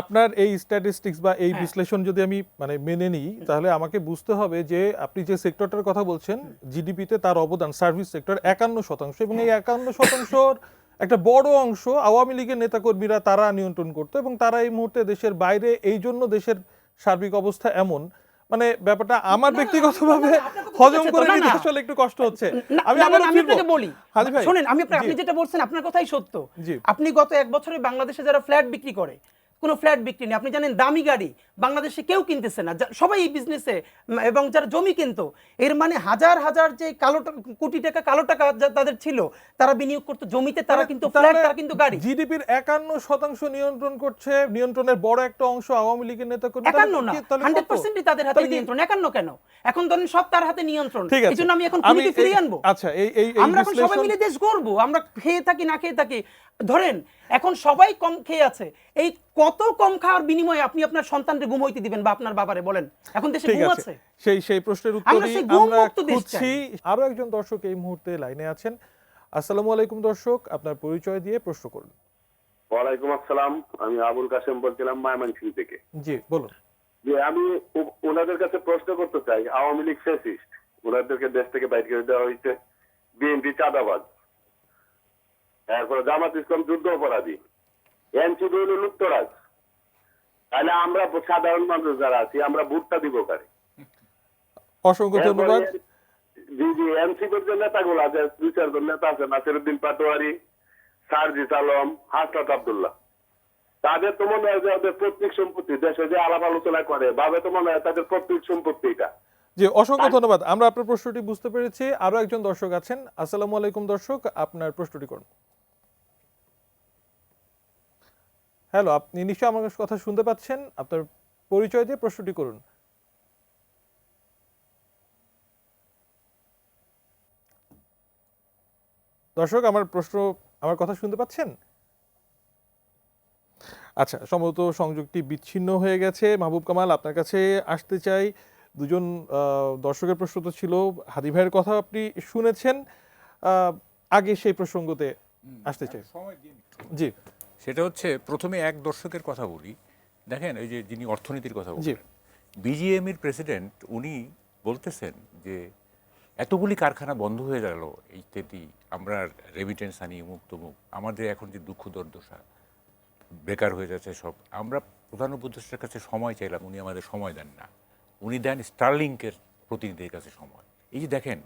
আপনার এই স্ট্যাটিস্টিক্স বা এই বিশ্লেষণ যদি আমি মানে মেনে নিই, তাহলে আমাকে বুঝতে হবে যে আপনি যে সেক্টরটার কথা বলছেন জিডিপিতে তার অবদান, সার্ভিস সেক্টর 51%, এবং এই 51%র একটা বড় অংশ আওয়ামী লীগের নেতাকর্মীরা তারা নিয়ন্ত্রণ করতো, এবং তারা এই মুহূর্তে দেশের বাইরে। এই জন্য দেশের সার্বিক অবস্থা এমন, মানে ব্যাপারটা আমার ব্যক্তিগতভাবে হজম করে নিতে আসলে একটু কষ্ট হচ্ছে। আমি আপনাকে বলি, শুনেন, আপনি যেটা বলছেন আপনার কথাই সত্য। আপনি গত 1 বছরে বাংলাদেশে যারা ফ্ল্যাট বিক্রি করে কোনো ফ্ল্যাট বিক্রি নেই। আপনি জানেন দামি গাড়ি বাংলাদেশে কেউ কিনতেছে না, সবাই এই বিজনেসে, এবং যারা জমি কিনতো, এর মানে হাজার হাজার যে কোটি টাকা কালো টাকা তাদের ছিল, তারা বিনিয়োগ করতো জমিতে, তারা কিন্তু ফ্ল্যাট, তারা কিন্তু গাড়ি। জিডিপির 51% নিয়ন্ত্রণ করছে, নিয়ন্ত্রণের বড় একটা অংশ আওয়ামী লীগের নেতা কর্মী। 51 না, 100%ই তাদের হাতে নিয়ন্ত্রণ। 51 কেন? এখন ধরেন সব তার হাতে নিয়ন্ত্রণ। ঠিক আছে, এই জন্য আমি এখন খুনিকে ফিরিয়ে আনবো। আচ্ছা, এই আমরা এখন সবাই মিলে দেশ গড়বো, আমরা খেয়ে থাকি না খেয়ে থাকি, ধরেন এখন সবাই কম খেয়ে আছে, এই কত কম খাওয়ার বিনিময়ে আপনি আপনার সন্তানকে ঘুম হইতে দিবেন বা আপনার বাবারে বলেন? এখন দেশে ঠিক ঘুম আছে, আছে? সেই প্রশ্নের আমরা উত্তরই সেই ঘুম আমরা মুক্ত দেশ খুঁজছি। আরো একজন দর্শক এই মুহূর্তে লাইনে আছেন। আসসালামু আলাইকুম দর্শক, আপনার পরিচয় দিয়ে প্রশ্ন করুন। ওয়ালাইকুম আসসালাম, আমি আবুল কাসেম বলছিলাম ময়মনসিংহ থেকে। জি বলুন। যে আমি ওনাদের কাছে প্রশ্ন করতে চাই, আওয়ামী লীগ ফ্যাসিস্ট, ওনাদেরকে দেশ থেকে বাইর করে দেওয়া হয়েছে, বিএনপি চাঁদাবাজ, এরপরে জামাত ইসলাম যুদ্ধ অপরাধী, এনসিপি হলো লুপ্তরাজ, তাহলে আমরা সাধারণ মানুষ যারা আছি আমরা ভোটটা দিব কারে? অসংখ্য ধন্যবাদ। জি জি, এনসিপির যে নেতাগুলো আছে, 2-4 জন নেতা আছে, নাসিরউদ্দিন পাটোয়ারি, সারজিস আলম, হাসনাত আব্দুল্লাহ, তাদের তো মনে হয় যে ওদের পৈতৃক সম্পত্তি, দেশে যে আলাপ আলোচনা করে ভাবে তো মনে হয় তাদের পৈতৃক সম্পত্তি এটা। জি অসংখ্য ধন্যবাদ, আমরা আপনার প্রশ্নটি বুঝতে পেরেছি। আরো একজন দর্শক আছেন। আসসালামু আলাইকুম দর্শক, আপনার প্রশ্নটি করুন। হ্যালো, আপনি নিশ্চয়ই আমার কথা শুনতে পাচ্ছেন, আপনার পরিচয় দিয়ে প্রশ্নটি করুন। দর্শক আমার কথা শুনতে পাচ্ছেন? আচ্ছা, সম্ভবত সংযোগটি বিচ্ছিন্ন হয়ে গেছে। মাহবুব কামাল, আপনার কাছে আসতে চাই। দুজন দর্শকের প্রশ্ন তো ছিল, হাদি ভাইয়ের কথা আপনি শুনেছেন, আগে সেই প্রসঙ্গতে আসতে চাই। জি, সেটা হচ্ছে প্রথমে এক দর্শকের কথা বলি। দেখেন, এই যে যিনি অর্থনীতির কথা জি বলছেন, বিজিএমইর প্রেসিডেন্ট, উনি বলতেছেন যে এতগুলি কারখানা বন্ধ হয়ে গেল, ইত্যাদি, আমরা রেমিটেন্স আনি, মুখ তমুক, আমাদের এখন যে দুঃখ দুর্দশা, বেকার হয়ে যাচ্ছে সব, আমরা প্রধান উপদেষ্টার কাছে সময় চাইলাম, উনি আমাদের সময় দেন না, উনি দেন স্টারলিংকের প্রতিনিধির কাছে সময়। এই যে দেখেন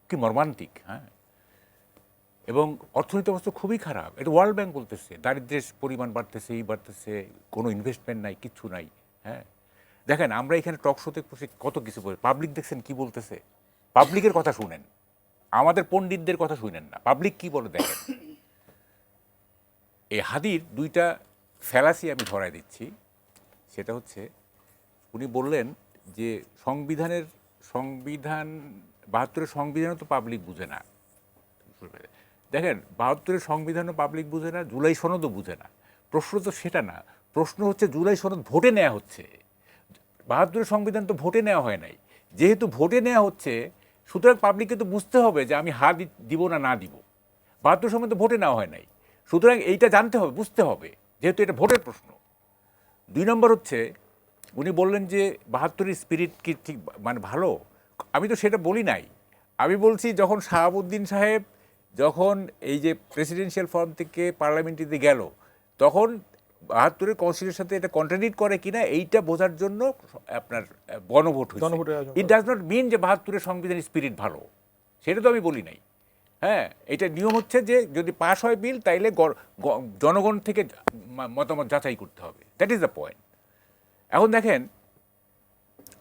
কি মর্মান্তিক, হ্যাঁ। এবং অর্থনীতি অবস্থা খুবই খারাপ, এটা ওয়ার্ল্ড ব্যাংক বলতেছে, দারিদ্র্যের পরিমাণ বাড়তেছে, এই বাড়তেছে, কোনো ইনভেস্টমেন্ট নাই, কিচ্ছু নাই, হ্যাঁ। দেখেন, আমরা এখানে টক শোতে বসে কত কিছু বলি, পাবলিক দেখছেন কি বলতেছে, পাবলিকের কথা শুনেন, আমাদের পণ্ডিতদের কথা শুনেন না, পাবলিক কি বলে দেখেন। এই হাদির দুইটা ফ্যালাসি আমি ধরায় দিচ্ছি। সেটা হচ্ছে, উনি বললেন যে সংবিধান 72-এর সংবিধানও তো পাবলিক বুঝে না। দেখেন, 72-এর সংবিধানও পাবলিক বুঝে না, জুলাই সনদও বুঝে না। প্রশ্ন তো সেটা না, প্রশ্ন হচ্ছে জুলাই সনদ ভোটে নেওয়া হচ্ছে, 72-এর সংবিধান তো ভোটে নেওয়া হয় নাই। যেহেতু ভোটে নেওয়া হচ্ছে, সুতরাং পাবলিককে তো বুঝতে হবে যে আমি হার দিব না দিব। 72-এর সময় তো ভোটে নেওয়া হয় নাই, সুতরাং এইটা জানতে হবে, বুঝতে হবে, যেহেতু এটা ভোটের প্রশ্ন। 2 নম্বর হচ্ছে, উনি বললেন যে 72-এর স্পিরিট কি ঠিক মানে ভালো, আমি তো সেটা বলি নাই। আমি বলছি যখন শাহাবুদ্দিন সাহেব যখন এই যে প্রেসিডেন্সিয়াল ফর্ম থেকে পার্লামেন্টারিতে গেল, তখন 72-এর কনস্টিটিউশনের সাথে এটা কন্ট্রাডিক্ট করে কিনা এইটা বোঝার জন্য আপনার গণভোট হয়েছে। ইট ডাজ নট মিন যে 72-এর সংবিধানের স্পিরিট ভালো, সেটা তো আমি বলি নাই। হ্যাঁ, এটা নিয়ম হচ্ছে যে যদি পাস হয় বিল, তাইলে জনগণ থেকে মতামত যাচাই করতে হবে, দ্যাট ইজ দ্য পয়েন্ট। এখন দেখেন,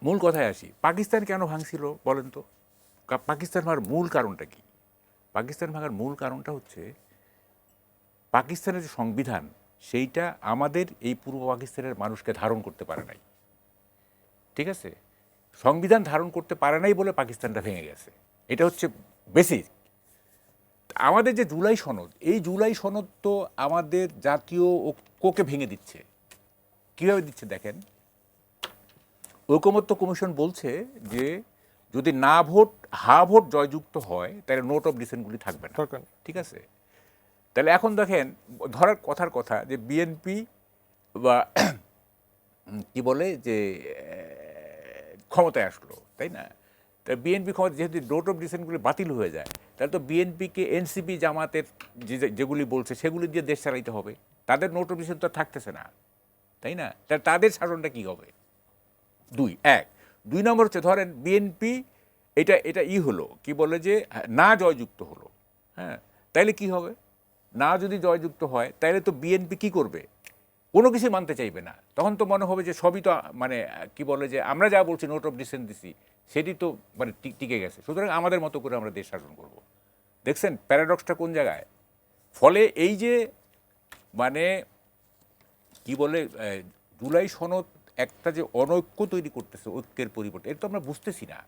মূল কথায় আসি, পাকিস্তান কেন ভাঙছিল বলেন তো? পাকিস্তান ভাঙার মূল কারণটা কি? পাকিস্তান ভাঙার মূল কারণটা হচ্ছে পাকিস্তানের যে সংবিধান, সেইটা আমাদের এই পূর্ব পাকিস্তানের মানুষকে ধারণ করতে পারে নাই। ঠিক আছে, সংবিধান ধারণ করতে পারে নাই বলে পাকিস্তানটা ভেঙে গেছে, এটা হচ্ছে বেসিক। আমাদের যে জুলাই সনদ, এই জুলাই সনদ তো আমাদের জাতীয় ঐক্যকে ভেঙে দিচ্ছে। কীভাবে দিচ্ছে দেখেন, ঐকমত্য কমিশন বলছে যে যদি না ভোট হা ভোট জয়যুক্ত হয়, তাহলে নোট অফ ডিসেন্টগুলি থাকবে না। ঠিক আছে, তাহলে এখন দেখেন, ধরার কথার কথা যে বিএনপি বা কি বলে যে ক্ষমতায় আসলো, তাই না? তা বিএনপি ক্ষমতা, যেহেতু নোট অফ ডিসেন্টগুলি বাতিল হয়ে যায়, তাহলে তো বিএনপিকে এনসিপি জামাতের যেগুলি বলছে সেগুলি দিয়ে দেশ চালাইতে হবে। তাদের নোট অফ ডিসেন্ট তো থাকতেছে না, তাই না? তাহলে তাদের শাসনটা কী হবে? 2 নম্বর হচ্ছে, ধরেন বিএনপি এটা হলো কি বলে যে না জয়যুক্ত হলো, হ্যাঁ, তাইলে কি হবে? না যদি জয়যুক্ত হয়, তাইলে তো বিএনপি কি করবে? কোনো কিছু মানতে চাইবে না। তখন তো মনে হবে যে সবই তো মানে কি বলে যে আমরা যা বলছি নোট অফ ডিসেন্ট দিছি সেটি তো মানে টিকে গেছে, সুতরাং আমাদের মতো করে আমরা দেশ শাসন করব। দেখছেন প্যারাডক্সটা কোন জায়গায়? ফলে এই যে মানে কি বলে জুলাই সনদ একটা যে অনৈক্য তৈরি করতেছে, ঐক্যের পরিবর্তে, এটা তো আমরা বুঝতেছি না,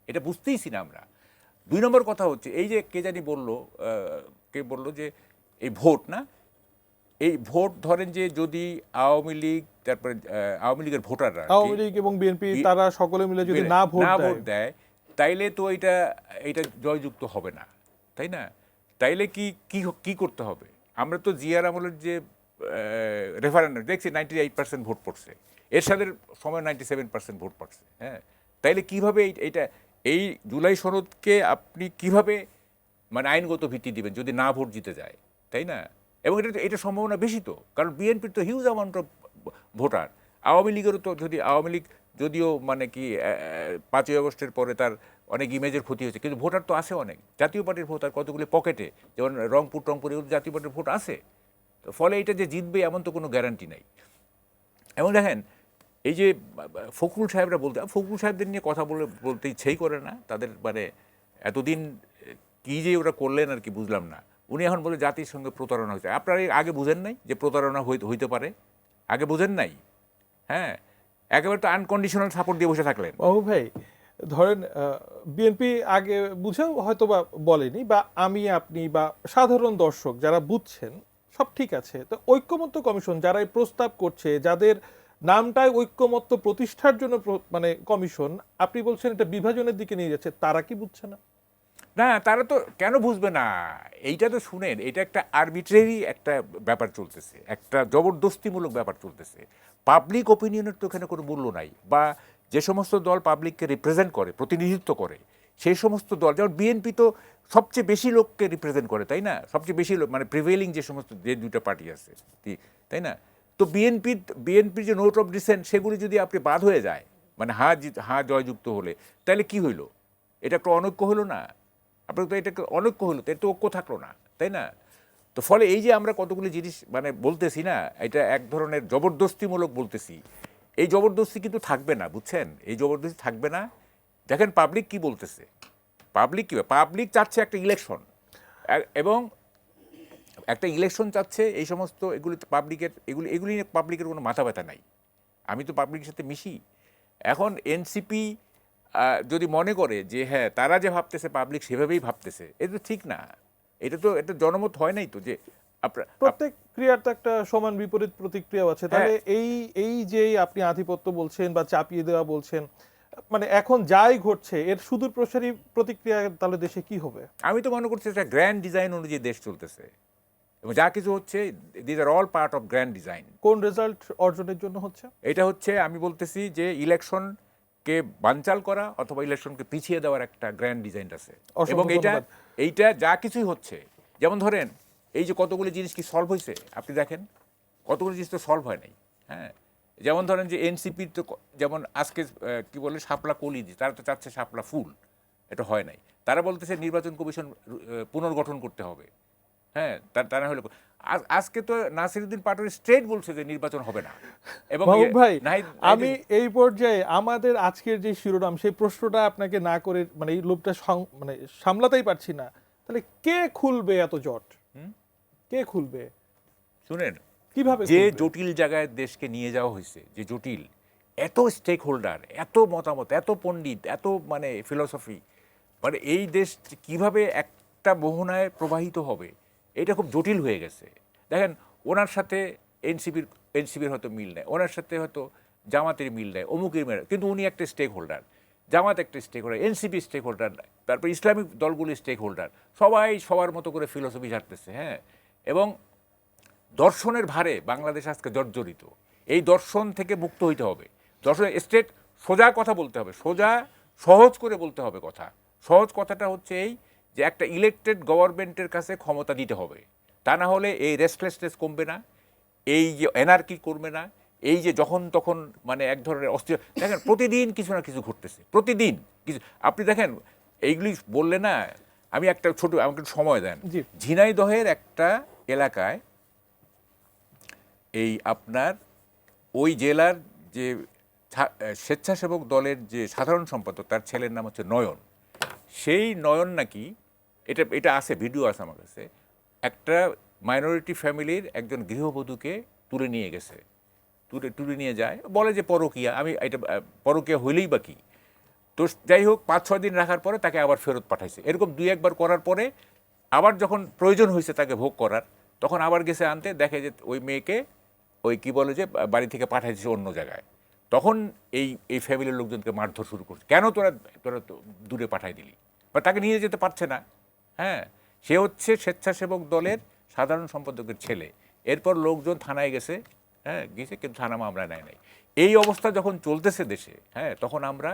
এটা বুঝতেইছি না আমরা। 2 নম্বর কথা হচ্ছে এই যে কে জানি বললো, কে বললো যে এই ভোট না, এই ভোট ধরেন যে যদি আওয়ামী লীগ তারপরে আওয়ামী লীগের ভোটাররা আওয়ামী লীগ এবং বিএনপি তারা সকলে মিলে যদি না ভোট দেয় তাইলে তো এটা জয়যুক্ত হবে না, তাই না? তাইলে কি করতে হবে? আমরা তো জিয়ার আমলের যে রেফারেন্ডাম দেখছি 98% ভোট পড়ছে, এরশাদের সময় 97% ভোট পড়ছে। হ্যাঁ, তাইলে কিভাবে এই জুলাই সনদকে আপনি কিভাবে মানে আইনগত ভিত্তি দিবেন যদি না ভোট জিতে যায়, তাই না? এবং এটা সম্ভাবনা বেশি তো, কারণ বিএনপির তো huge amount of voter, Awami লীগেরও তো, যদি আওয়ামী লীগ যদিও মানে কি 5ই আগস্টের পরে তার অনেক ইমেজের ক্ষতি হয়েছে, কিন্তু ভোটার তো আছে অনেক, জাতীয় পার্টির ভোটার কতগুলি পকেটে, যেমন রংপুরে জাতীয় পার্টির ভোট আছে। তো ফলে এটা যে জিতবে এমন তো কোনো গ্যারান্টি নাই। এবং দেখেন এই যে ফখরুল সাহেবরা ফখরুল সাহেবদের নিয়ে কথা বলতে ইচ্ছেই করে না তাদের, মানে এতদিন কী যে ওরা করলেন আর কি বুঝলাম না। উনি এখন বলে জাতির সঙ্গে প্রতারণা হয়েছে। আপনারা আগে বুঝেন নাই যে প্রতারণা হইতে পারে? আগে বুঝেন নাই? হ্যাঁ, একেবারে তো আনকন্ডিশনাল সাপোর্ট দিয়ে বসে থাকলেন। বাবু ভাই, ধরেন বিএনপি আগে বুঝেও হয়তো বা বলেনি, বা আমি আপনি বা সাধারণ দর্শক যারা বুঝছেন সব ঠিক আছে, তো ঐক্যমত্য কমিশন যারা এই প্রস্তাব করছে, যাদের নামটাই ঐক্যমত্য প্রতিষ্ঠার জন্য মানে কমিশন, আপনি বলছেন এটা বিভাজনের দিকে নিয়ে যাচ্ছে, তারা কি বুঝছে না? না, তারা তো কেন বুঝবে না? এইটা তো শুনেন, এটা একটা আরবিট্রারি একটা ব্যাপার চলতেছে, একটা জবরদস্তিমূলক ব্যাপার চলতেছে। পাবলিক ওপিনিয়নের তো এখানে কোনো মূল্য নাই, বা যে সমস্ত দল পাবলিককে রিপ্রেজেন্ট করে, প্রতিনিধিত্ব করে, সেই সমস্ত দল, যেমন বিএনপি তো সবচেয়ে বেশি লোককে রিপ্রেজেন্ট করে, তাই না? সবচেয়ে বেশি লোক মানে প্রিভেলিং যে সমস্ত যে 2টা পার্টি আছে, তাই না? তো বিএনপির যে নোট অফ ডিসেন্ট সেগুলি যদি আপনি বাদ হয়ে যায়, মানে হ্যাঁ জয়যুক্ত হলে, তাহলে কি হইলো? এটা একটা অনৈক্য হলো না? আপনার তো এটা অনৈক্য হলো, তো এটা তো ঐক্য থাকলো না, তাই না? তো ফলে এই যে আমরা কতগুলি জিনিস মানে বলতেছি না, এটা এক ধরনের জবরদস্তিমূলক বলতেছি, এই জবরদস্তি কিন্তু থাকবে না, বুঝছেন? এই জবরদস্তি থাকবে না। দেখেন পাবলিক কি বলতেছে, পাবলিক চাচ্ছে একটা ইলেকশন, এবং একটা ইলেকশন চাচ্ছে, এই সমস্ত এগুলি নিয়ে পাবলিকের কোনো মাথা ব্যথা নাই। আমি তো পাবলিকের সাথে মিশি। এখন এনসিপি যদি মনে করে যে হ্যাঁ তারা যে ভাবতেছে পাবলিক সেভাবেই ভাবতেছে, এটা তো ঠিক না। এটা জনমত হয় নাই তো, যে প্রত্যেক ক্রিয়ার তো একটা সমান বিপরীত প্রতিক্রিয়া আছে। তাহলে এই যে আপনি আধিপত্য বলছেন বা চাপিয়ে দেওয়া বলছেন, মানে এখন যাই ঘটছে এর সুদূর প্রসারী প্রতিক্রিয়া তাহলে দেশে কি হবে? আমি তো মনে করছি একটা গ্র্যান্ড ডিজাইন অনুযায়ী দেশ চলতেছে, এবং যা কিছু হচ্ছে this are all part of grand design. কোন রেজাল্ট অর্জনের জন্য হচ্ছে? এটা হচ্ছে, আমি বলতেছি যে ইলেকশনকে বানচাল করা অথবা ইলেকশনকে পিছিয়ে দেওয়ার একটা গ্র্যান্ড ডিজাইন আছে। এবং এইটা যা কিছুই হচ্ছে, যেমন ধরেন এই যে কতগুলো জিনিস কি সলভ হয়েছে, আপনি দেখেন কতগুলো জিনিস তো সলভ হয় নাই। হ্যাঁ, যেমন ধরেন যে এনসিপির তো, যেমন আজকে কি বলে শাপলা কলি, তারা তো চাচ্ছে শাপলা ফুল, এটা হয় নাই। তারা বলতেছে নির্বাচন কমিশন পুনর্গঠন করতে হবে। হ্যাঁ, তারা হলো আজকে তো নাসিরউদ্দিন পাটোয়ারি স্ট্রেট বলছে যে নির্বাচন হবে না। এবং ভাই, আমি এই পর্যায়ে আমাদের আজকের যে শিরোনাম সেই প্রশ্নটা আপনাকে না করে মানে এই লোকটা মানে সামলাতেই পারছি না। তাহলে কে খুলবে এত জট? কে খুলবে? শুনেন, কিভাবে যে জটিল জায়গায় দেশকে নিয়ে যাওয়া হয়েছে, যে জটিল, এত স্টেক হোল্ডার, এত মতামত, এত পণ্ডিত, এত মানে ফিলসফি, মানে এই দেশ কিভাবে একটা মোহনায় প্রবাহিত হবে, এটা খুব জটিল হয়ে গেছে। দেখেন, ওনার সাথে এনসিপির হয়তো মিল নেয়, ওনার সাথে হয়তো জামাতের মিল নেয়, অমুকের মিল, কিন্তু উনি একটা স্টেক হোল্ডার, জামাত একটা stakeholder, NCP stakeholder, তারপর ইসলামিক দলগুলি স্টেক হোল্ডার, সবাই সবার মতো করে ফিলসফি ঝাড়তেছে। হ্যাঁ, এবং দর্শনের ভারে বাংলাদেশ আজকে জর্জরিত। এই দর্শন থেকে মুক্ত হইতে হবে। দর্শনের স্টেট সোজা কথা বলতে হবে, সোজা সহজ করে বলতে হবে কথা। সহজ কথাটা হচ্ছে এই যে একটা ইলেকটেড গভর্নমেন্টের কাছে ক্ষমতা দিতে হবে, তা না হলে এই রেস্টলেসনেস কমবে না, এই যে এনার্কি করবে না, এই যে যখন তখন মানে এক ধরনের অস্থির। দেখেন প্রতিদিন কিছু না কিছু ঘটতেছে, প্রতিদিন কিছু। আপনি দেখেন এইগুলি বললে না, আমি একটা আমাকে সময় দেন। ঝিনাইদহের একটা এলাকায় এই আপনার ওই জেলার যে স্বেচ্ছাসেবক দলের যে সাধারণ সম্পাদক, তার ছেলের নাম হচ্ছে নয়ন। সেই নয়ন নাকি, এটা এটা আছে, ভিডিও আছে আমার কাছে, একটা মাইনরিটি ফ্যামিলির একজন গৃহবধূকে তুলে নিয়ে গেছে, তুলে নিয়ে যায়, বলে যে পরকীয়া। আমি এটা পরকীয়া হইলেই বা কি, তো যাই হোক 5-6 দিন রাখার পরে তাকে আবার ফেরত পাঠাইছে। এরকম 2-1 বার করার পরে আবার যখন প্রয়োজন হয়েছে তাকে ভোগ করার, তখন আবার গেছে আনতে, দেখে যে ওই মেয়েকে ওই কি বলে যে বাড়ি থেকে পাঠাইছে অন্য জায়গায়। তখন এই ফ্যামিলির লোকজনকে মারধর শুরু করছে, কেন তোরা তো দূরে পাঠাই দিলি, বা তাকে নিয়ে যেতে পারছে না। হ্যাঁ, সে হচ্ছে স্বেচ্ছাসেবক দলের সাধারণ সম্পাদকের ছেলে। এরপর লোকজন থানায় গেছে, হ্যাঁ গেছে, কিন্তু থানা মামলা নেয় নাই। এই অবস্থা যখন চলতেছে দেশে, হ্যাঁ, তখন আমরা